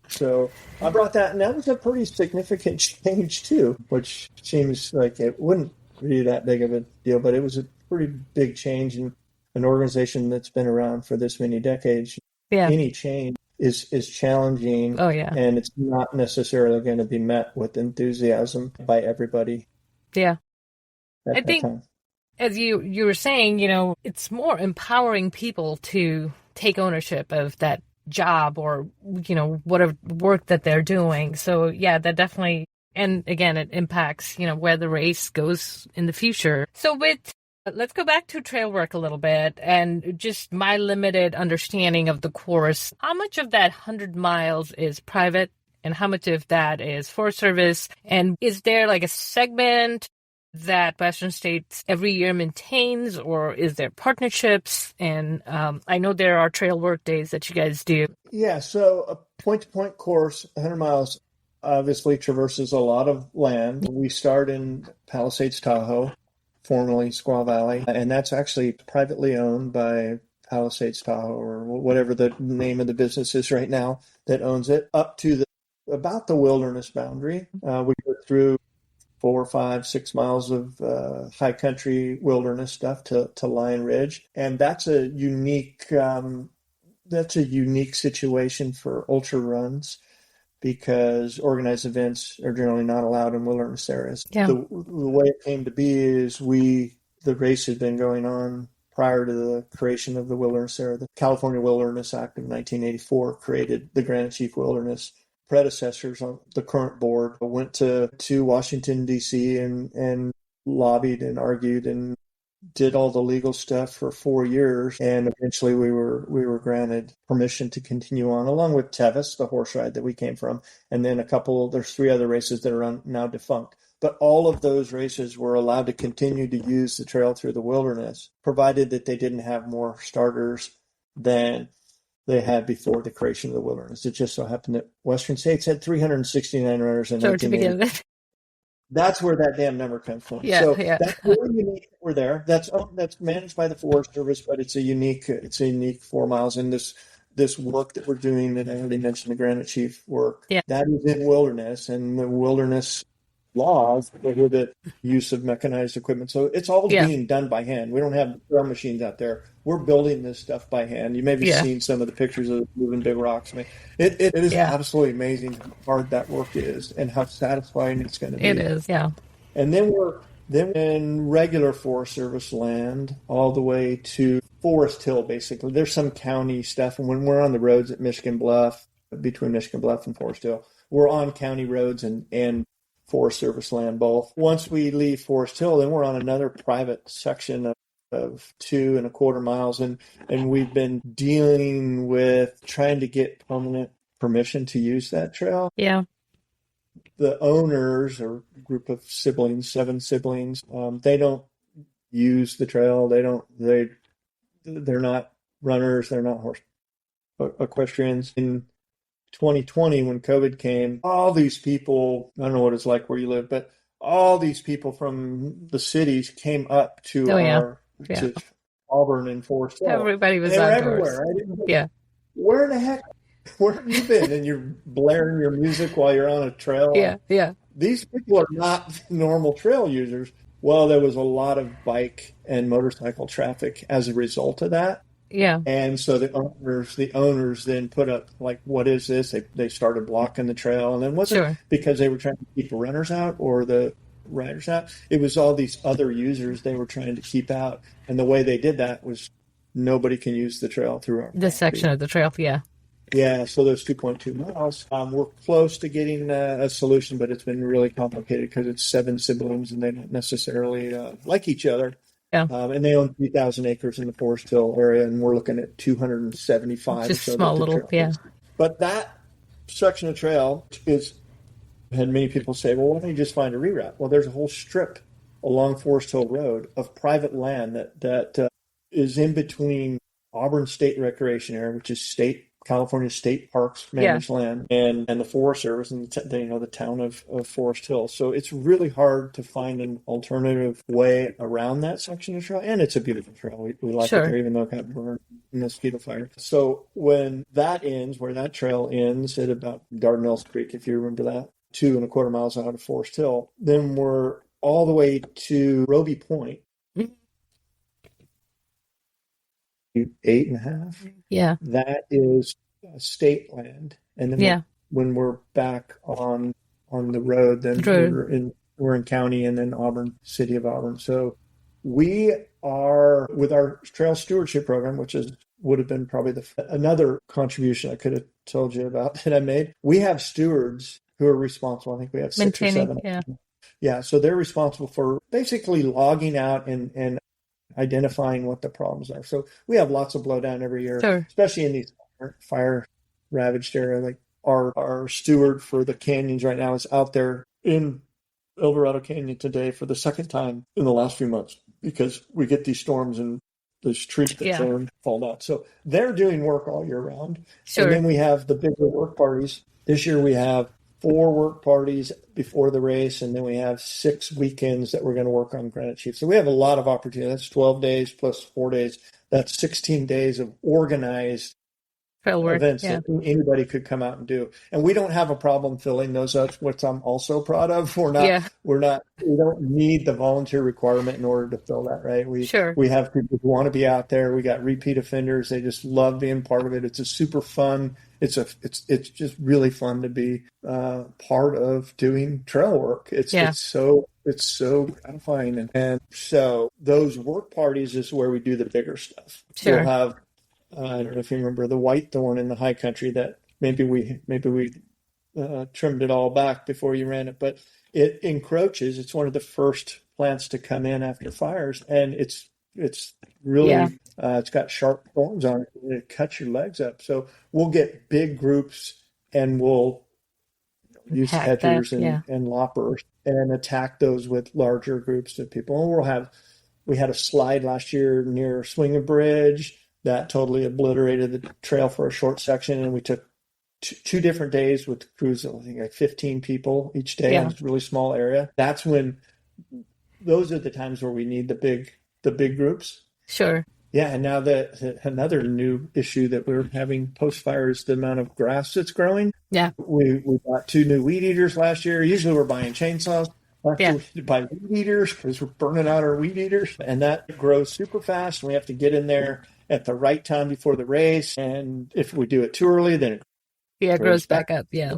So I brought that, and that was a pretty significant change too, which seems like it wouldn't be that big of a deal, but it was a pretty big change in an organization that's been around for this many decades. Yeah. Any change is challenging. Oh, yeah. And it's not necessarily going to be met with enthusiasm by everybody. Yeah. I think, as you were saying, it's more empowering people to take ownership of that job or, whatever work that they're doing. So, yeah, that definitely, and again, it impacts, where the race goes in the future. So let's go back to trail work a little bit and just my limited understanding of the course. How much of that 100 miles is private and how much of that is Forest Service? And is there like a segment that Western States every year maintains, or is there partnerships? And I know there are trail work days that you guys do. Yeah, so a point-to-point course, 100 miles, obviously traverses a lot of land. We start in Palisades, Tahoe, formerly Squaw Valley, and that's actually privately owned by Palisades Tahoe, or whatever the name of the business is right now that owns it, up to about the wilderness boundary. We go through 4, 5, 6 miles of high country wilderness stuff to Lion Ridge, and that's a unique situation for ultra runs, because organized events are generally not allowed in wilderness areas. Yeah. The way it came to be is the race had been going on prior to the creation of the wilderness area. The California Wilderness Act of 1984 created the Granite Chief Wilderness. Predecessors on the current board went to Washington, D.C. and lobbied and argued and did all the legal stuff for 4 years, and eventually we were granted permission to continue on, along with Tevis, the horse ride that we came from, and then there's 3 other races that are now defunct. But all of those races were allowed to continue to use the trail through the wilderness, provided that they didn't have more starters than they had before the creation of the wilderness. It just so happened that Western states had 369 runners in 1980. That's where that damn number comes from. Yeah, so yeah. that's really unique. We're there. That's managed by the Forest Service, but it's a unique 4 miles. And this work that we're doing that I already mentioned, the Granite Chief work, that is in wilderness, and the wilderness laws prohibit use of mechanized equipment. So it's all being done by hand. We don't have drill machines out there. We're building this stuff by hand. You may be seeing some of the pictures of moving big rocks. I mean, it is absolutely amazing how hard that work is and how satisfying it's going to be. It is, yeah. And then we're in regular Forest Service land all the way to Forest Hill, basically. There's some county stuff. And when we're on the roads at Michigan Bluff, between Michigan Bluff and Forest Hill, we're on county roads and Forest Service land both. Once we leave Forest Hill, then we're on another private section of 2.25 miles. And we've been dealing with trying to get permanent permission to use that trail. Yeah. The owners, or a group of siblings, 7 siblings, they don't use the trail. They're not runners. They're not horse equestrians. In 2020, when COVID came, all these people, I don't know what it's like where you live, but all these people from the cities came up to to Auburn and Forest Hill. Everybody was everywhere. Yeah. Where in the heck? Where have you been? And you're blaring your music while you're on a trail. Yeah. These people are not normal trail users. Well, there was a lot of bike and motorcycle traffic as a result of that. Yeah. And so the owners then put up, like, what is this? They started blocking the trail. And it wasn't because they were trying to keep the runners out or the riders out. It was all these other users they were trying to keep out. And the way they did that was nobody can use the trail through our this section of the trail. Yeah. Yeah, so those 2.2 miles, we're close to getting a solution, but it's been really complicated because it's 7 siblings and they don't necessarily like each other. Yeah. And they own 3,000 acres in the Forest Hill area, and we're looking at 275. Just small little, But that section of trail had many people say, well, why don't you just find a reroute? Well, there's a whole strip along Forest Hill Road of private land that is in between Auburn State Recreation Area, which is California State Parks managed land, and the Forest Service and the town of Forest Hill. So it's really hard to find an alternative way around that section of trail, and it's a beautiful trail. We like it there, even though it got burned in mosquito fire. So when that ends, where that trail ends at about Dardanelles Creek, if you remember that, 2.25 miles out of Forest Hill, then we're all the way to Roby Point. 8.5. Yeah. That is state land. And then when we're back on the road, then we're in county and then Auburn, city of Auburn. So we are, with our trail stewardship program, which would have been probably another contribution I could have told you about that I made. We have stewards who are responsible. I think we have 6 or 7. Yeah. So they're responsible for basically logging out and identifying what the problems are. So we have lots of blowdown every year, especially in these fire ravaged areas. Like our steward for the canyons right now is out there in El Dorado Canyon today for the second time in the last few months because we get these storms and those trees that fall out. So they're doing work all year round. And then we have the bigger work parties. This year we have 4 work parties before the race, and then we have 6 weekends that we're going to work on Granite Chief. So we have a lot of opportunity. That's 12 days plus 4 days. That's 16 days of organized events that anybody could come out and do. And we don't have a problem filling those up, which I'm also proud of. We don't need the volunteer requirement in order to fill that, right? We have people who want to be out there. We got repeat offenders. They just love being part of it. It's a super fun. It's just really fun to be part of doing trail work. It's so gratifying. And so those work parties is where we do the bigger stuff. We'll have, I don't know if you remember the whitethorn in the high country that maybe we trimmed it all back before you ran it, but it encroaches. It's one of the first plants to come in after fires, and it's really it's got sharp thorns on it, and it cuts your legs up. So we'll get big groups and we'll use hedgers and loppers and attack those with larger groups of people. And we had a slide last year near Swinging Bridge. that totally obliterated the trail for a short section. And we took two different days with crews of, I think, like 15 people each day in a really small area. Those are the times where we need the big groups. Sure. Yeah, and now another new issue that we're having post-fire is the amount of grass that's growing. Yeah. We bought 2 new weed eaters last year. Usually we're buying chainsaws. Last year we had to buy weed eaters because we're burning out our weed eaters. And that grows super fast. And we have to get in there at the right time before the race. And if we do it too early, then it grows back up. Yeah.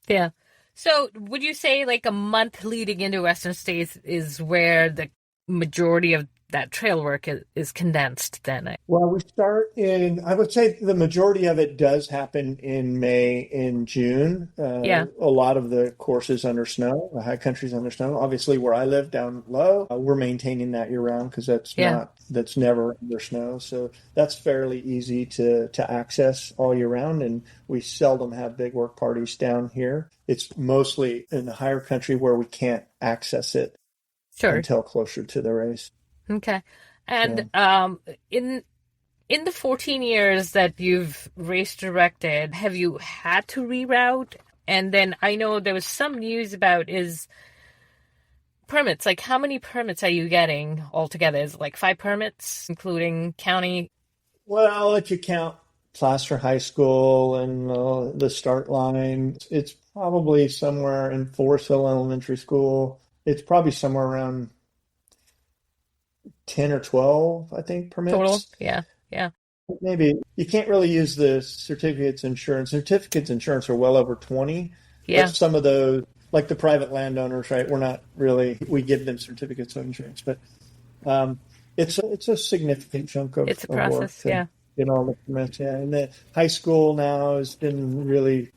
Yeah. So would you say like a month leading into Western States is where the majority of that trail work is condensed then? Well, we start I would say the majority of it does happen in May and June. A lot of the courses under snow, the high country's under snow. Obviously, where I live down low, we're maintaining that year round because that's never under snow. So that's fairly easy to access all year round. And we seldom have big work parties down here. It's mostly in the higher country where we can't access it until closer to the race. Okay. And in the 14 years that you've race directed, have you had to reroute? And then I know there was some news about is permits. Like, how many permits are you getting altogether? Is it like 5 permits, including county? Well, I'll let you count Placer High School and the start line. It's probably somewhere in Forest Hill Elementary School. It's probably somewhere around 10 or 12, I think, permits. Total? Yeah. Maybe. You can't really use the certificates insurance. Certificates insurance are well over 20. Yeah. But some of those, like the private landowners, right, we give them certificates of insurance. But it's a significant chunk of it's a process, work to get all the permits. Yeah. And the high school now has been really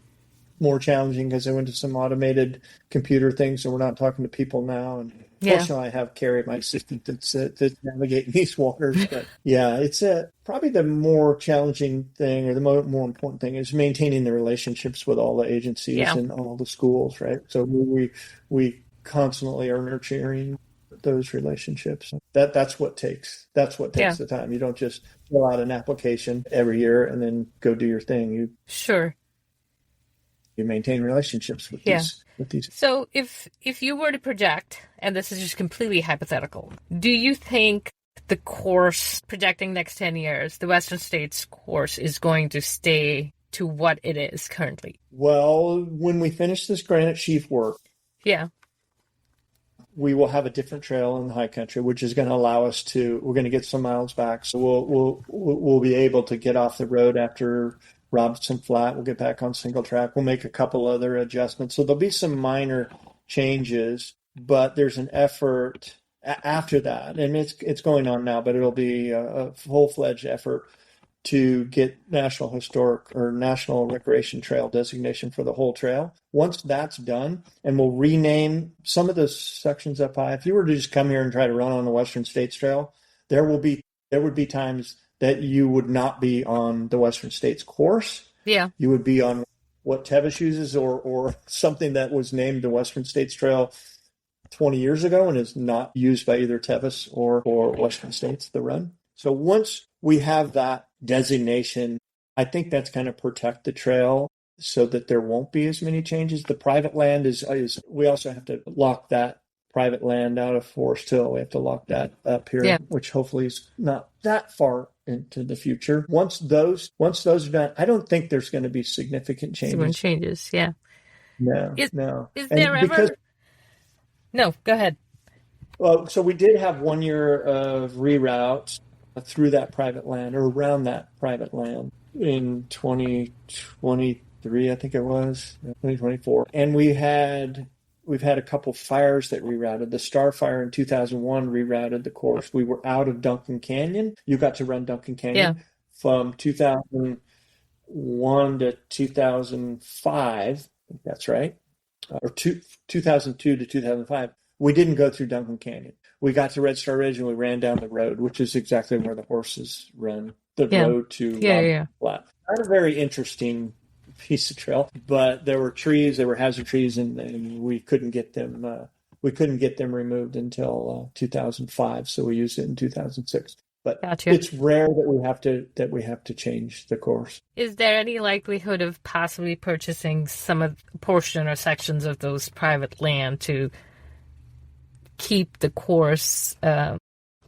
more challenging because I went to some automated computer things, so we're not talking to people now. And fortunately, I have Carrie, my assistant, that's navigating these waters. But it's probably the more challenging thing, or the more important thing, is maintaining the relationships with all the agencies and all the schools, right? So we constantly are nurturing those relationships. That's what takes the time. You don't just fill out an application every year and then go do your thing. You maintain relationships with these. So if you were to project, and this is just completely hypothetical, do you think the course projecting next 10 years, the Western States course, is going to stay to what it is currently? Well, when we finish this granite sheaf work, we will have a different trail in the high country, which is going to allow us we're going to get some miles back. So we'll be able to get off the road after Robinson Flat. We'll get back on single track. We'll make a couple other adjustments. So there'll be some minor changes, but there's an effort after that, and it's going on now, but it'll be a full-fledged effort to get National Historic or National Recreation Trail designation for the whole trail. Once that's done, and we'll rename some of the sections up high. If you were to just come here and try to run on the Western States Trail, there would be times that you would not be on the Western States course. Yeah. You would be on what Tevis uses or something that was named the Western States Trail 20 years ago and is not used by either Tevis or Western States, the run. So once we have that designation, I think that's going to protect the trail so that there won't be as many changes. The private land is we also have to lock that private land out of Forest Hill. We have to lock that up here, which hopefully is not that far into the future. Once those are done, I don't think there's going to be significant changes. No. Is there ever? No, go ahead. Well, so we did have 1 year of reroutes through that private land or around that private land in 2023, I think it was, 2024. And we've had a couple fires that rerouted. The Star Fire in 2001 rerouted the course. We were out of Duncan Canyon. You got to run Duncan Canyon from 2001 to 2005. I think that's right. Or 2002 to 2005. We didn't go through Duncan Canyon. We got to Red Star Ridge and we ran down the road, which is exactly where the horses run, the road to Flat. Not a very interesting piece of trail, but there were trees, there were hazard trees, and we couldn't get them removed until 2005, so we used it in 2006. But Gotcha. It's rare that we have to change the course. Is there any likelihood of possibly purchasing some of portion or sections of those private land to keep the course, the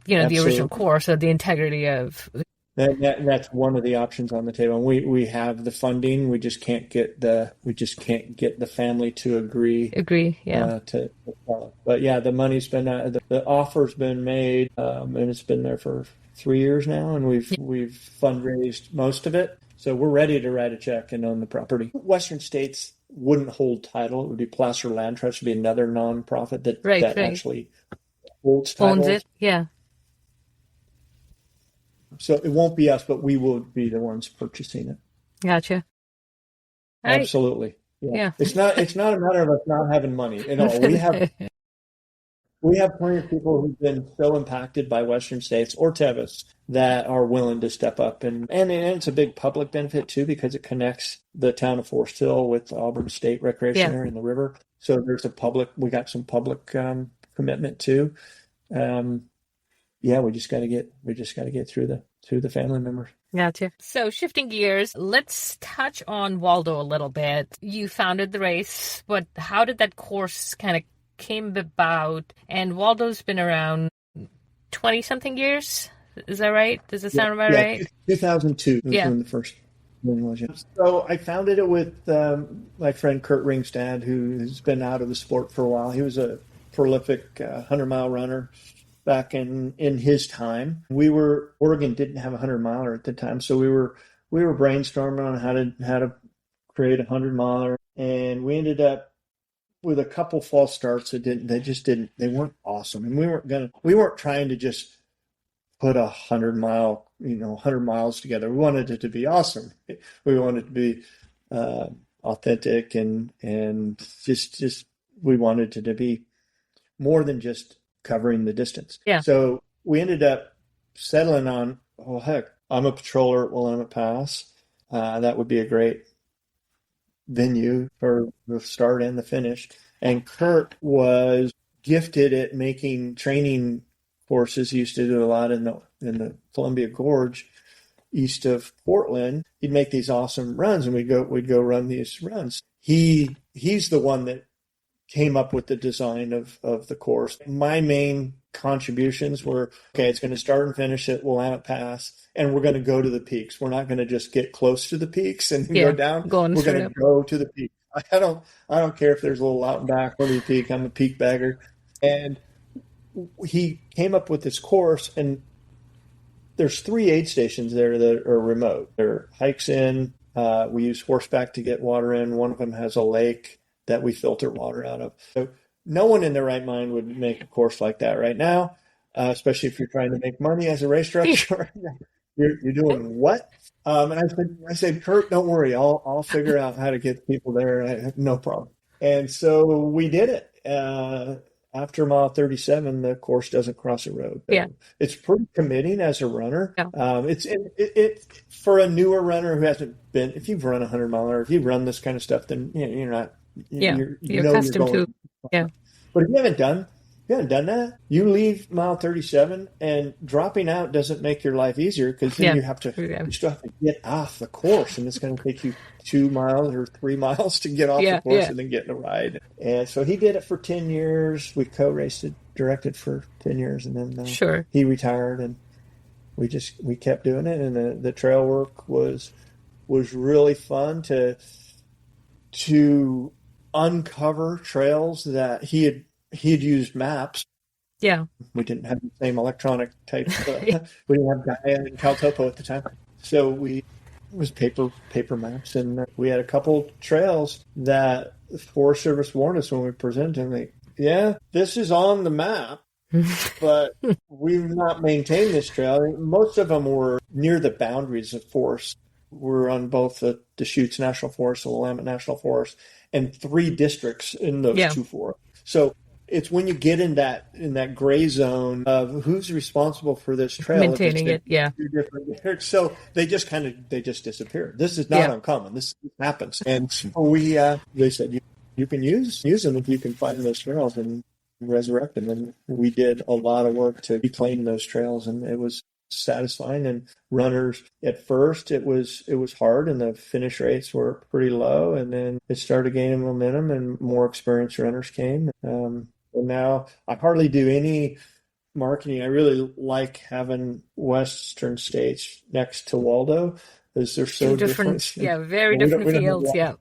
original course, or the integrity of? That's one of the options on the table. We have the funding. We just can't get the family to agree. Yeah. To sell it. But yeah, the money's been the offer's been made, and it's been there for 3 years now, and we've fundraised most of it. So we're ready to write a check and own the property. Western states wouldn't hold title. It would be Placer Land Trust, would be another nonprofit that actually holds title. Owns it. Yeah. So it won't be us, but we will be the ones purchasing it. Gotcha. Absolutely. Yeah. It's not a matter of us not having money. We have plenty of people who've been so impacted by Western states or Tevis that are willing to step up, and it's a big public benefit too, because it connects the town of Forest Hill with Auburn State Recreation Area and the river. So we got some public commitment too. We just got to get through the family members. Gotcha. So shifting gears, let's touch on Waldo a little bit. You founded the race, but how did that course kind of came about? And Waldo's been around 20-something years. Is that right? Does it sound about right? 2002 was when the first one was. So I founded it with my friend Kurt Ringstad, who has been out of the sport for a while. He was a prolific 100-mile runner back in his time. Oregon didn't have a 100-miler at the time, so we were brainstorming on how to create a 100-miler, and we ended up with a couple false starts they weren't awesome. And we weren't trying to just put 100 miles together. We wanted it to be awesome. We wanted it to be authentic and just we wanted it to be more than just covering the distance. Yeah. So we ended up settling on, I'm a patroller at Willamette Pass. That would be a great venue for the start and the finish. And Kurt was gifted at making training courses. He used to do a lot in the Columbia Gorge east of Portland. He'd make these awesome runs, and we'd go run these runs. He's the one that came up with the design of the course. My main contributions were, it's going to start and finish at Willamette Pass, and we're going to go to the peaks. We're not going to just get close to the peaks and go down. We're going to go to the peaks. I don't care if there's a little out and back or the peak. I'm a peak bagger. And he came up with this course, and there's 3 aid stations there that are remote. There are hikes in. We use horseback to get water in. One of them has a lake that we filter water out of. So no one in their right mind would make a course like that right now, especially if you're trying to make money as a race director. You're doing what? And I said, Kurt, don't worry. I'll figure out how to get people there. I have no problem. And so we did it. After mile 37, the course doesn't cross a road. So it's pretty committing as a runner. Yeah. It's for a newer runner who hasn't been. If you've run a 100-miler, if you've run this kind of stuff, then you're not. You're accustomed to. Yeah. But if you haven't done that, you leave mile 37, and dropping out doesn't make your life easier, because then you still have to get off the course, and it's going to take you 2 miles or 3 miles to get off the course and then get in a ride. And so he did it for 10 years. We co-raced it, directed for 10 years, and then he retired, and we kept doing it. And the trail work was really fun to uncover trails that he had used maps. Yeah. We didn't have the same electronic type. We didn't have Gaia and Caltopo at the time. So it was paper maps. And we had a couple trails that the Forest Service warned us when we presented them. This is on the map, but we've not maintained this trail. Most of them were near the boundaries of forest. We're on both the Deschutes National Forest, the Willamette National Forest, and 3 districts in those 2 forests. So it's when you get in that gray zone of who's responsible for this trail, maintaining it. Yeah. So they just disappear. This is not uncommon. This happens. And so they said you can use them if you can find those trails and resurrect them. And we did a lot of work to reclaim those trails, and it was satisfying. And runners, at first, it was hard, and the finish rates were pretty low. And then it started gaining momentum, and more experienced runners came. And now I hardly do any marketing. I really like having Western states next to Waldo because they're so different. Yeah, very different fields. Yeah.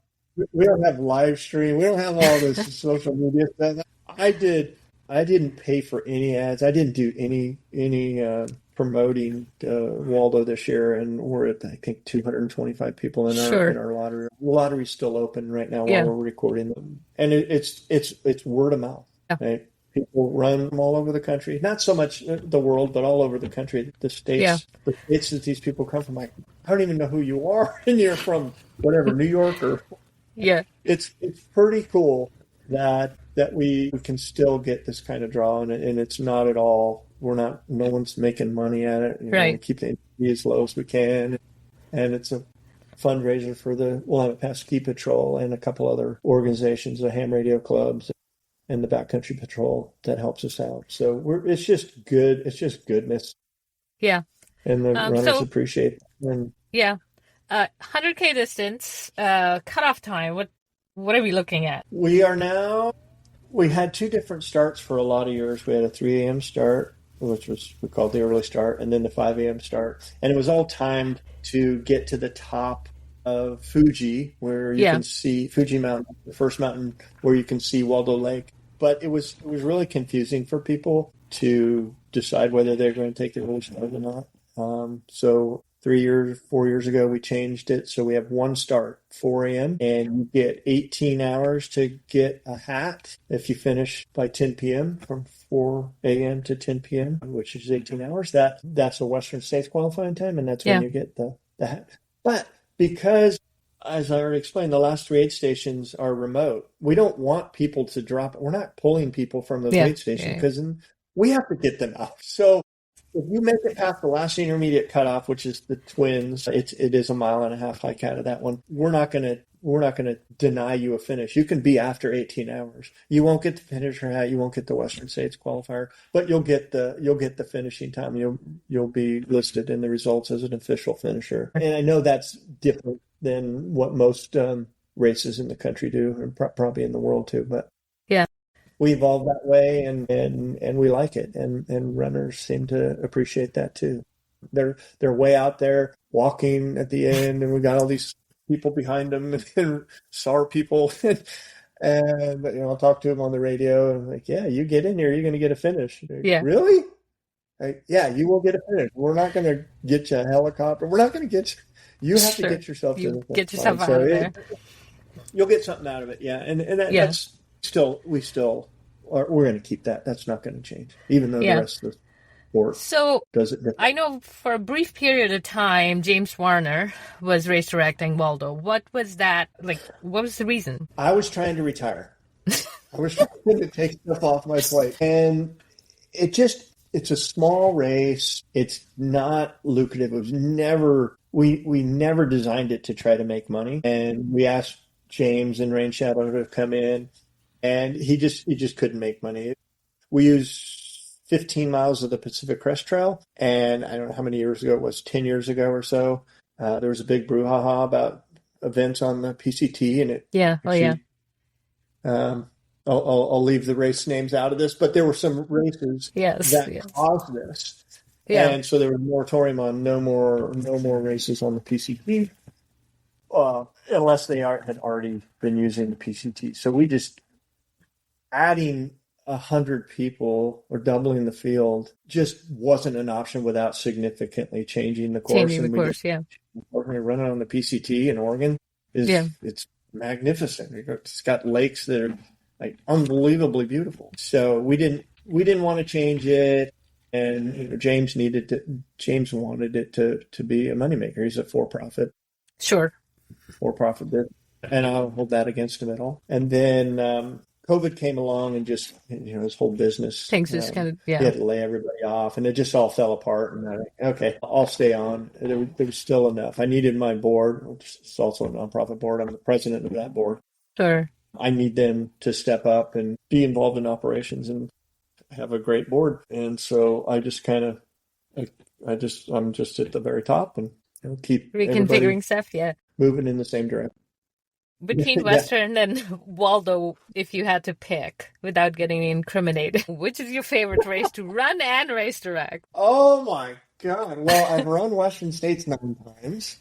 We don't have live stream. We don't have all this social media stuff. I didn't pay for any ads. I didn't do any promoting Waldo this year, and we're at, I think, 225 people in our lottery. The lottery's still open right now while we're recording them, and it's word of mouth. Yeah. Right? People run from all over the country, not so much the world, but all over the country. The states that these people come from, I don't even know who you are, and you're from whatever, New York or. Yeah, it's pretty cool that we can still get this kind of draw, and it's not at all. No one's making money at it. We keep the NPV as low as we can, and it's a fundraiser for the Willamette Pass Ski Patrol and a couple other organizations, the ham radio clubs and the Backcountry Patrol, that helps us out. So it's just good. It's just goodness. Yeah, and the runners appreciate it. And 100K distance, cutoff time. What are we looking at? We had two different starts for a lot of years. We had a 3 a.m. start, which we called the early start, and then the 5 a.m. start. And it was all timed to get to the top of Fuji, where you can see Fuji Mountain, the first mountain where you can see Waldo Lake. But it was really confusing for people to decide whether they're going to take the early start or not. So 4 years ago, we changed it. So we have one start, 4 a.m., and you get 18 hours to get a hat if you finish by 10 p.m. from 4 a.m. to 10 p.m., which is 18 hours. That's a Western States qualifying time, and that's when you get the hat. But because, as I already explained, the last 3 aid stations are remote, we don't want people to drop. We're not pulling people from those aid stations because we have to get them out. So if you make it past the last intermediate cutoff, which is the Twins, it is a 1.5 mile hike out of that one. We're not going to deny you a finish. You can be after 18 hours. You won't get the finisher hat. You won't get the Western States qualifier, but you'll get the finishing time. You'll be listed in the results as an official finisher. And I know that's different than what most races in the country do, and probably in the world too. But we evolved that way, and we like it, and runners seem to appreciate that too. They're way out there walking at the end, and we got all these people behind them and SAR people, and I'll talk to them on the radio, and I'm like, you get in here, you're going to get a finish. Like, really? Like, you will get a finish. We're not going to get you a helicopter. We're not going to get you. You have to get yourself to the finish. Get yourself out of there. You'll get something out of it, that's. We're going to keep that. That's not going to change, even though the rest of the sport does it different. I know for a brief period of time, James Warner was race directing Waldo. What was that like? What was the reason? I was trying to retire. I was trying to take stuff off my plate, and it's a small race. It's not lucrative. It was never. We never designed it to try to make money, and we asked James and Rain Shadow to come in. And he just couldn't make money. We used 15 miles of the Pacific Crest Trail, and I don't know how many years ago it was, 10 years ago or so. There was a big brouhaha about events on the PCT, and I'll leave the race names out of this, but there were some races that caused this, and so there was a moratorium on no more races on the PCT, unless they had already been using the PCT. So we just adding 100 people or doubling the field just wasn't an option without significantly changing the course. We're running on the PCT in Oregon it's magnificent. It's got lakes that are like unbelievably beautiful. So we didn't want to change it, and James wanted it to be a moneymaker. He's a for-profit. Sure. For-profit bid, and I'll hold that against him at all. And then COVID came along and just, his whole business. Things just kind of, He had to lay everybody off, and it just all fell apart. And I'm like, okay, I'll stay on. There was still enough. I needed my board, which is also a nonprofit board. I'm the president of that board. Sure. I need them to step up and be involved in operations and have a great board. And so I just kind of I'm just at the very top and keep everybody Reconfiguring stuff, yeah. moving in the same direction. Between Yeah. Western and Waldo, if you had to pick without getting incriminated, which is your favorite race to run and race direct? Oh my God. Well, I've run Western States 9 times.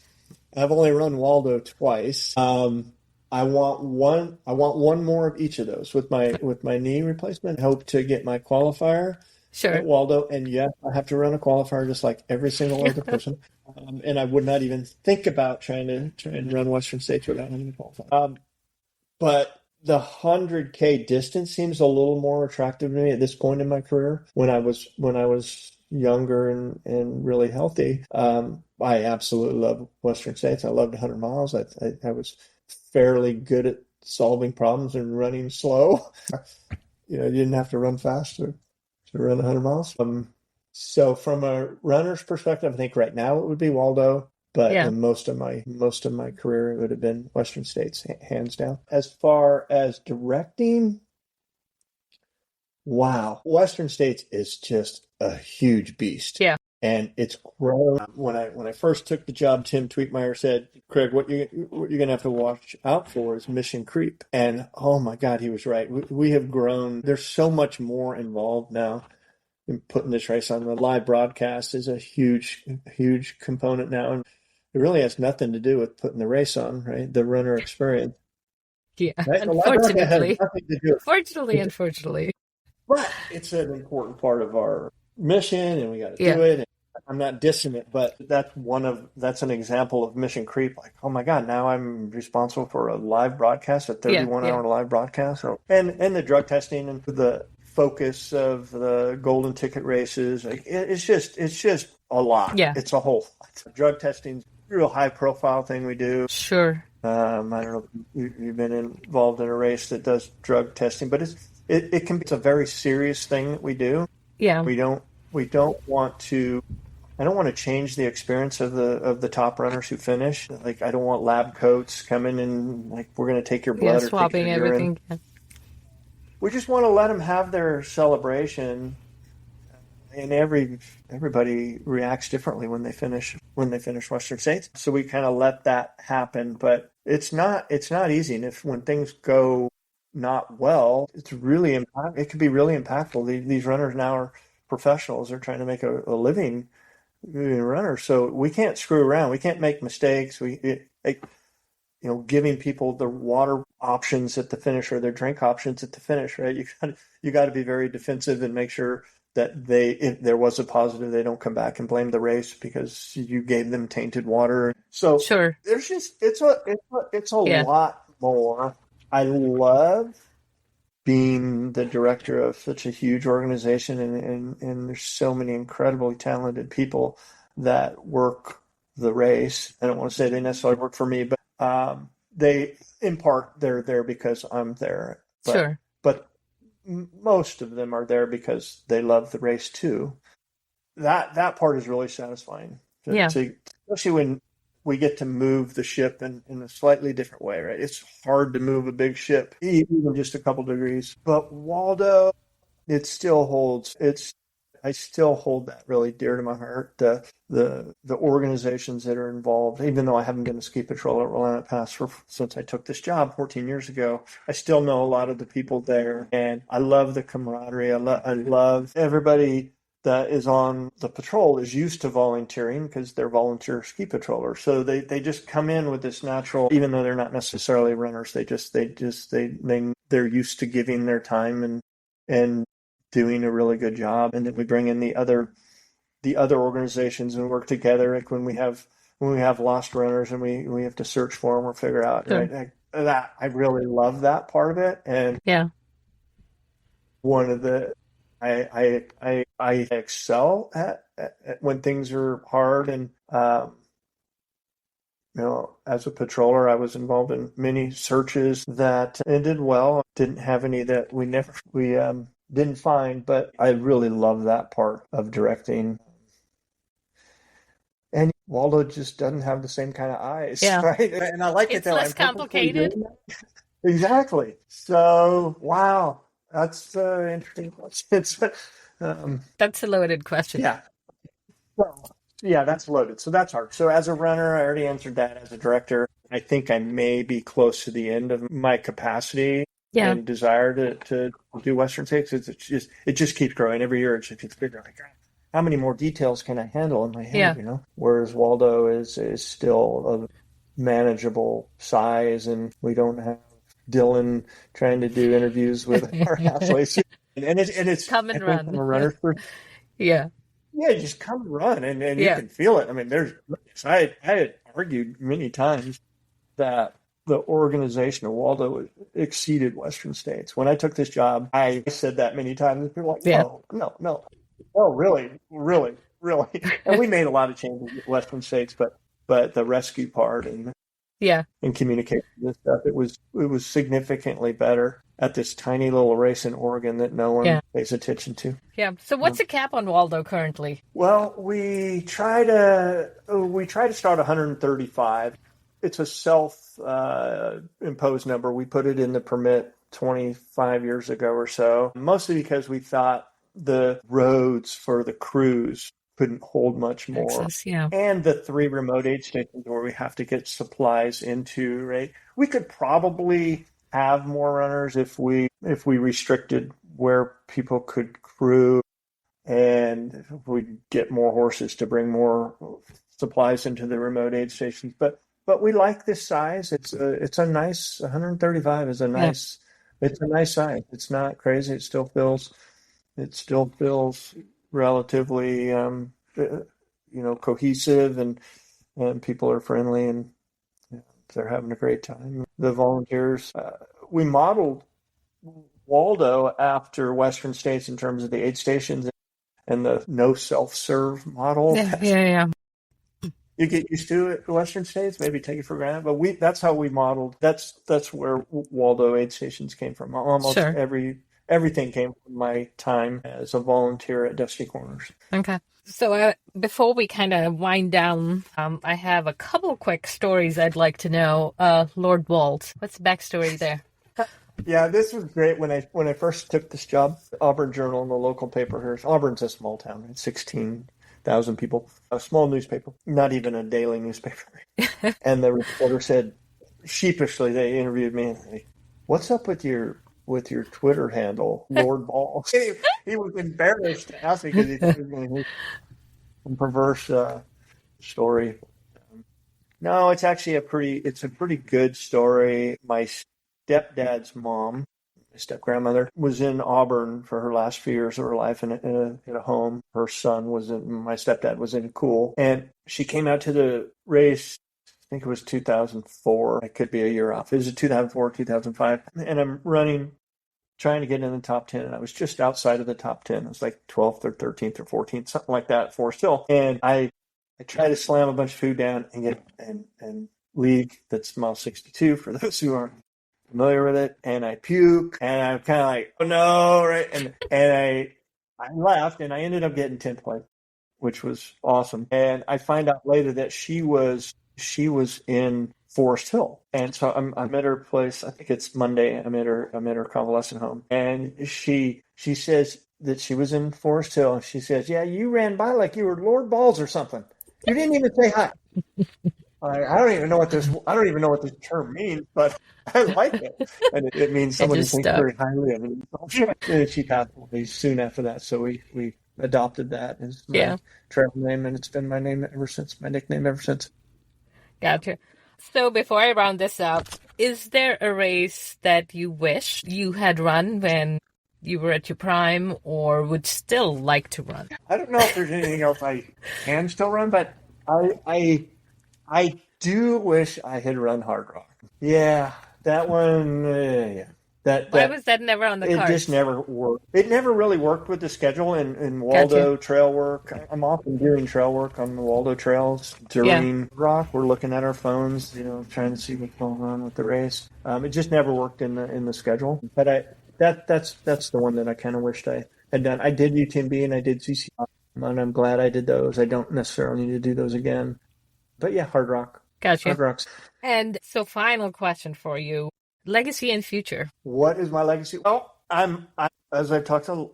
I've only run Waldo twice. I want one more of each of those with my knee replacement. I hope to get my qualifier at Waldo. And yes, I have to run a qualifier just like every single other person. And I would not even think about trying to run Western States without having a qualifier. But the 100K distance seems a little more attractive to me at this point in my career. When I was younger and really healthy, I absolutely love Western States. I loved 100 miles. I was fairly good at solving problems and running slow. You didn't have to run fast to run 100 miles. So from a runner's perspective, I think right now it would be Waldo, but most of my career it would have been Western States, hands down. As far as directing, wow, Western States is just a huge beast. Yeah. And it's grown. When I first took the job, Tim Tweetmeyer said, "Craig, what you're going to have to watch out for is mission creep." And oh my God, he was right. We have grown. There's so much more involved now in putting this race on. The live broadcast is a huge component now, and it really has nothing to do with putting the race on, right? The runner experience. Yeah, right? unfortunately. Fortunately, unfortunately. But it's an important part of our mission, and we got to do it. And I'm not dissing it, but that's an example of mission creep. Like, oh my God, now I'm responsible for a live broadcast, a 31-hour live broadcast, and the drug testing and the focus of the golden ticket races. Like, it's just a lot. Yeah, it's a whole lot. Drug testing's a real high profile thing we do. Sure. I don't know if you've been involved in a race that does drug testing, but it's a very serious thing that we do. Yeah. We don't want to. I don't want to change the experience of the top runners who finish. Like, I don't want lab coats coming and like, we're going to take your blood or swapping take your everything. urine. We just want to let them have their celebration, and everybody reacts differently when they finish Western States. So we kind of let that happen, but it's not easy. And when things go not well, it can be really impactful. These runners now are professionals. They're trying to make a living being runners. So we can't screw around. We can't make mistakes. Giving people the water options at the finish or their drink options at the finish, right? You got to be very defensive and make sure that if there was a positive, they don't come back and blame the race because you gave them tainted water. So sure, there's just it's a lot more. I love being the director of such a huge organization, and there's so many incredibly talented people that work the race. I don't want to say they necessarily work for me, but they, in part, they're there because I'm there. But most of them are there because they love the race too. That part is really satisfying. Especially when we get to move the ship in a slightly different way, right? It's hard to move a big ship, even just a couple degrees. But Waldo, it still holds. I still hold that really dear to my heart. The organizations that are involved, even though I haven't been a ski patroller at Willamette Pass since I took this job 14 years ago, I still know a lot of the people there, and I love the camaraderie. I love everybody that is on the patrol is used to volunteering because they're volunteer ski patrollers. So they just come in with this natural, even though they're not necessarily runners, they're used to giving their time and doing a really good job. And then we bring in the other organizations and work together. Like when we have lost runners and we have to search for them or figure out, right? That I really love that part of it. And one of the I excel at when things are hard, and as a patroller, I was involved in many searches that ended well. Didn't have any that we didn't find, but I really love that part of directing. And Waldo just doesn't have the same kind of eyes, right? And I like it's less complicated. Exactly. So, wow. That's an interesting question. That's a loaded question. Yeah. Well, yeah, that's loaded. So that's hard. So as a runner, I already answered that. As a director, I think I may be close to the end of my capacity and desire to do Western States. It just keeps growing every year. It just gets bigger. Like, how many more details can I handle in my head? You know, whereas Waldo is still of manageable size, and we don't have Dylan trying to do interviews with our athletes. And it's come and run. From a runner's perspective. Yeah, you just come and run, and you can feel it. I mean, I had argued many times that the organization of Waldo exceeded Western States. When I took this job, I said that many times, and people were like, no, really. And we made a lot of changes with Western States, but the rescue part and communication and stuff, it was significantly better at this tiny little race in Oregon that no one pays attention to. Yeah. So what's the cap on Waldo currently? Well, we try to start 135. It's a self-imposed number. We put it in the permit 25 years ago or so, mostly because we thought the roads for the crews couldn't hold much more. Access, and the 3 remote aid stations where we have to get supplies into, right? We could probably have more runners if we restricted where people could crew, and we get more horses to bring more supplies into the remote aid stations. But we like this size. It's a nice 135 is a nice it's a nice size. It's not crazy. It still feels relatively cohesive, and people are friendly, and they're having a great time. The volunteers, we modeled Waldo after Western States in terms of the aid stations and the no self-serve model. Yeah. You get used to it in Western States, maybe take it for granted, but that's how we modeled. That's where Waldo aid stations came from. Almost everything came from my time as a volunteer at Dusty Corners. Okay. So before we kind of wind down, I have a couple quick stories I'd like to know. Lord Walt, what's the backstory there? Yeah, this was great when I first took this job. Auburn Journal, the local paper here. Auburn's a small town. It's 16,000 people. A small newspaper, not even a daily newspaper. And the reporter said, sheepishly, they interviewed me, and said, "What's up with your Twitter handle, Lord Ball?" He was embarrassed to ask me because he thought it was a perverse story. No, it's actually a pretty good story. My stepdad's mom, my step-grandmother, was in Auburn for her last few years of her life in a home. Her son my stepdad was in Cool, and she came out to the race. I think it was 2004. I could be a year off. It was 2004, 2005. And I'm running, trying to get in the top 10. And I was just outside of the top 10. It was like 12th or 13th or 14th, something like that, Forest Hill. And I tried to slam a bunch of food down and get and leave. That's mile 62 for those who aren't familiar with it. And I puke, and I'm kind of like, oh no, right? And I left, and I ended up getting 10th place, which was awesome. And I find out later that she was in Forest Hill. And so I'm at her place. I think it's Monday. I'm at her convalescent home. And she says that she was in Forest Hill. And she says, "Yeah, you ran by like you were Lord Balls or something. You didn't even say hi." I don't even know what this term means, but I like it. And it means someone who thinks very highly of it. And she passed away soon after that. So we adopted that as my trail name, and it's been my name ever since, my nickname ever since. Gotcha. So before I round this up, is there a race that you wish you had run when you were at your prime, or would still like to run? I don't know if there's anything else I can still run, but I do wish I had run Hard Rock. Yeah, that one. Why was that never on the cards? It just never worked. It never really worked with the schedule in Waldo trail work. I'm often doing trail work on the Waldo trails during Rock. We're looking at our phones, trying to see what's going on with the race. It just never worked in the schedule. But that's the one that I kind of wished I had done. I did UTMB and I did CCI, and I'm glad I did those. I don't necessarily need to do those again. But yeah, Hard Rock. Gotcha. Hard Rocks. And so, final question for you. Legacy and future. What is my legacy? Well, I'm as I've talked a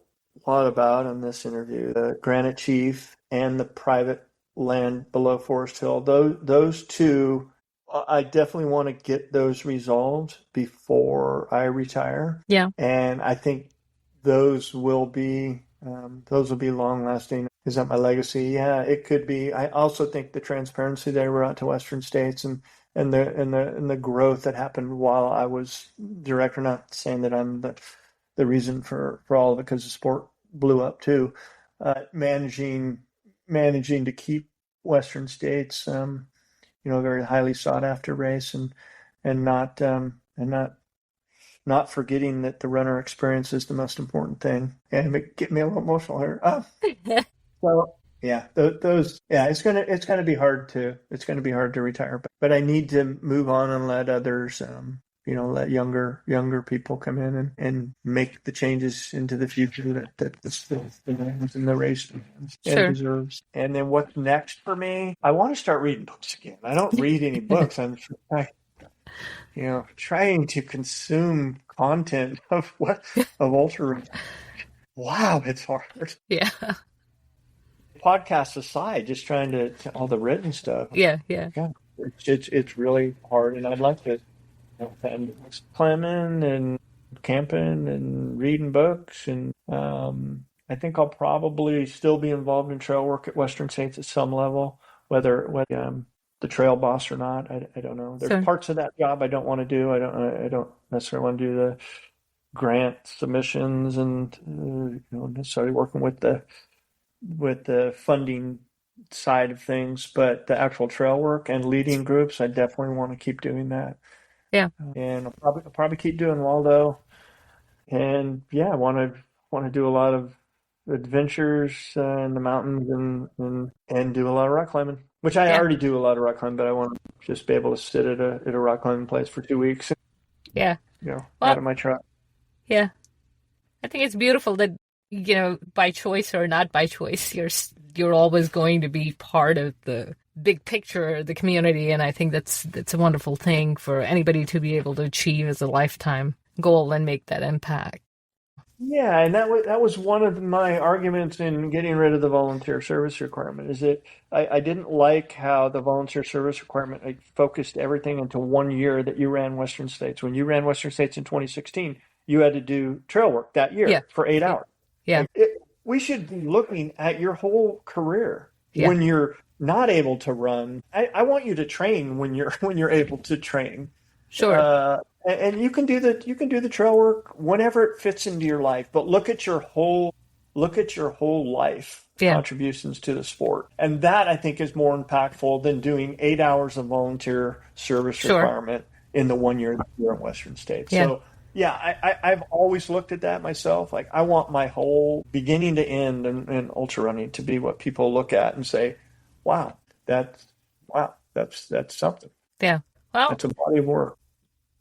lot about in this interview, the Granite Chief and the private land below Forest Hill. Those two, I definitely want to get those resolved before I retire. Yeah. And I think those will be long lasting. Is that my legacy? Yeah, it could be. I also think the transparency that I brought to Western States and the growth that happened while I was director, not saying that I'm the reason for all of it, because the sport blew up too. Managing to keep Western States, a very highly sought after race, and not forgetting that the runner experience is the most important thing. And it get me a little emotional here. So yeah, it's gonna be hard to retire, but I need to move on and let others, let younger people come in and make the changes into the future that the race deserves. And then what's next for me? I want to start reading books again. I don't read any books. I'm trying to consume content of ultra. Wow, it's hard. Yeah. Podcast aside, just trying to all the written stuff. Yeah. It's really hard, and I'd like to and climbing and camping and reading books, and I think I'll probably still be involved in trail work at Western States at some level, whether the trail boss or not. I don't know. There's parts of that job I don't want to do. I don't necessarily want to do the grant submissions and necessarily working with the funding side of things, but the actual trail work and leading groups, I definitely want to keep doing that. Yeah. And I'll probably keep doing Waldo. And yeah, I want to do a lot of adventures in the mountains and do a lot of rock climbing, which I already do a lot of rock climbing, but I want to just be able to sit at a rock climbing place for 2 weeks. Yeah. Out of my truck. Yeah. I think it's beautiful that, by choice or not by choice, you're always going to be part of the big picture, the community, and I think that's a wonderful thing for anybody to be able to achieve as a lifetime goal and make that impact. Yeah, and that was one of my arguments in getting rid of the volunteer service requirement, is that I didn't like how the volunteer service requirement focused everything into 1 year that you ran Western States. When you ran Western States in 2016, you had to do trail work that year for 8 hours. Yeah. We should be looking at your whole career when you're not able to run. I want you to train when you're able to train. Sure. And you can do the trail work whenever it fits into your life, but look at your whole life contributions to the sport. And that, I think, is more impactful than doing 8 hours of volunteer service requirement in the 1 year that you're in Western States. Yeah. So I've always looked at that myself. Like, I want my whole beginning to end in ultra running to be what people look at and say, wow, that's something. Yeah. Well, that's a body of work.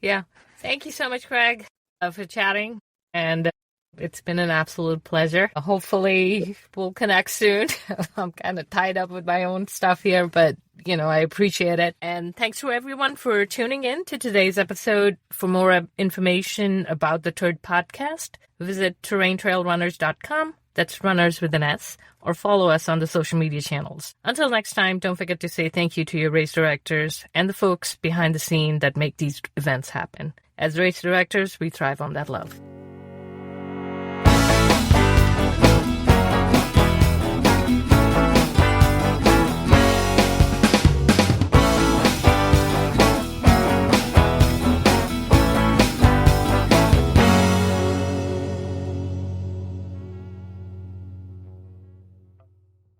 Yeah. Thank you so much, Craig, for chatting. And it's been an absolute pleasure. Hopefully we'll connect soon. I'm kind of tied up with my own stuff here, but, I appreciate it. And thanks to everyone for tuning in to today's episode. For more information about the TURD Podcast, visit terraintrailrunners.com. That's runners with an S, or follow us on the social media channels. Until next time, don't forget to say thank you to your race directors and the folks behind the scene that make these events happen. As race directors, we thrive on that love.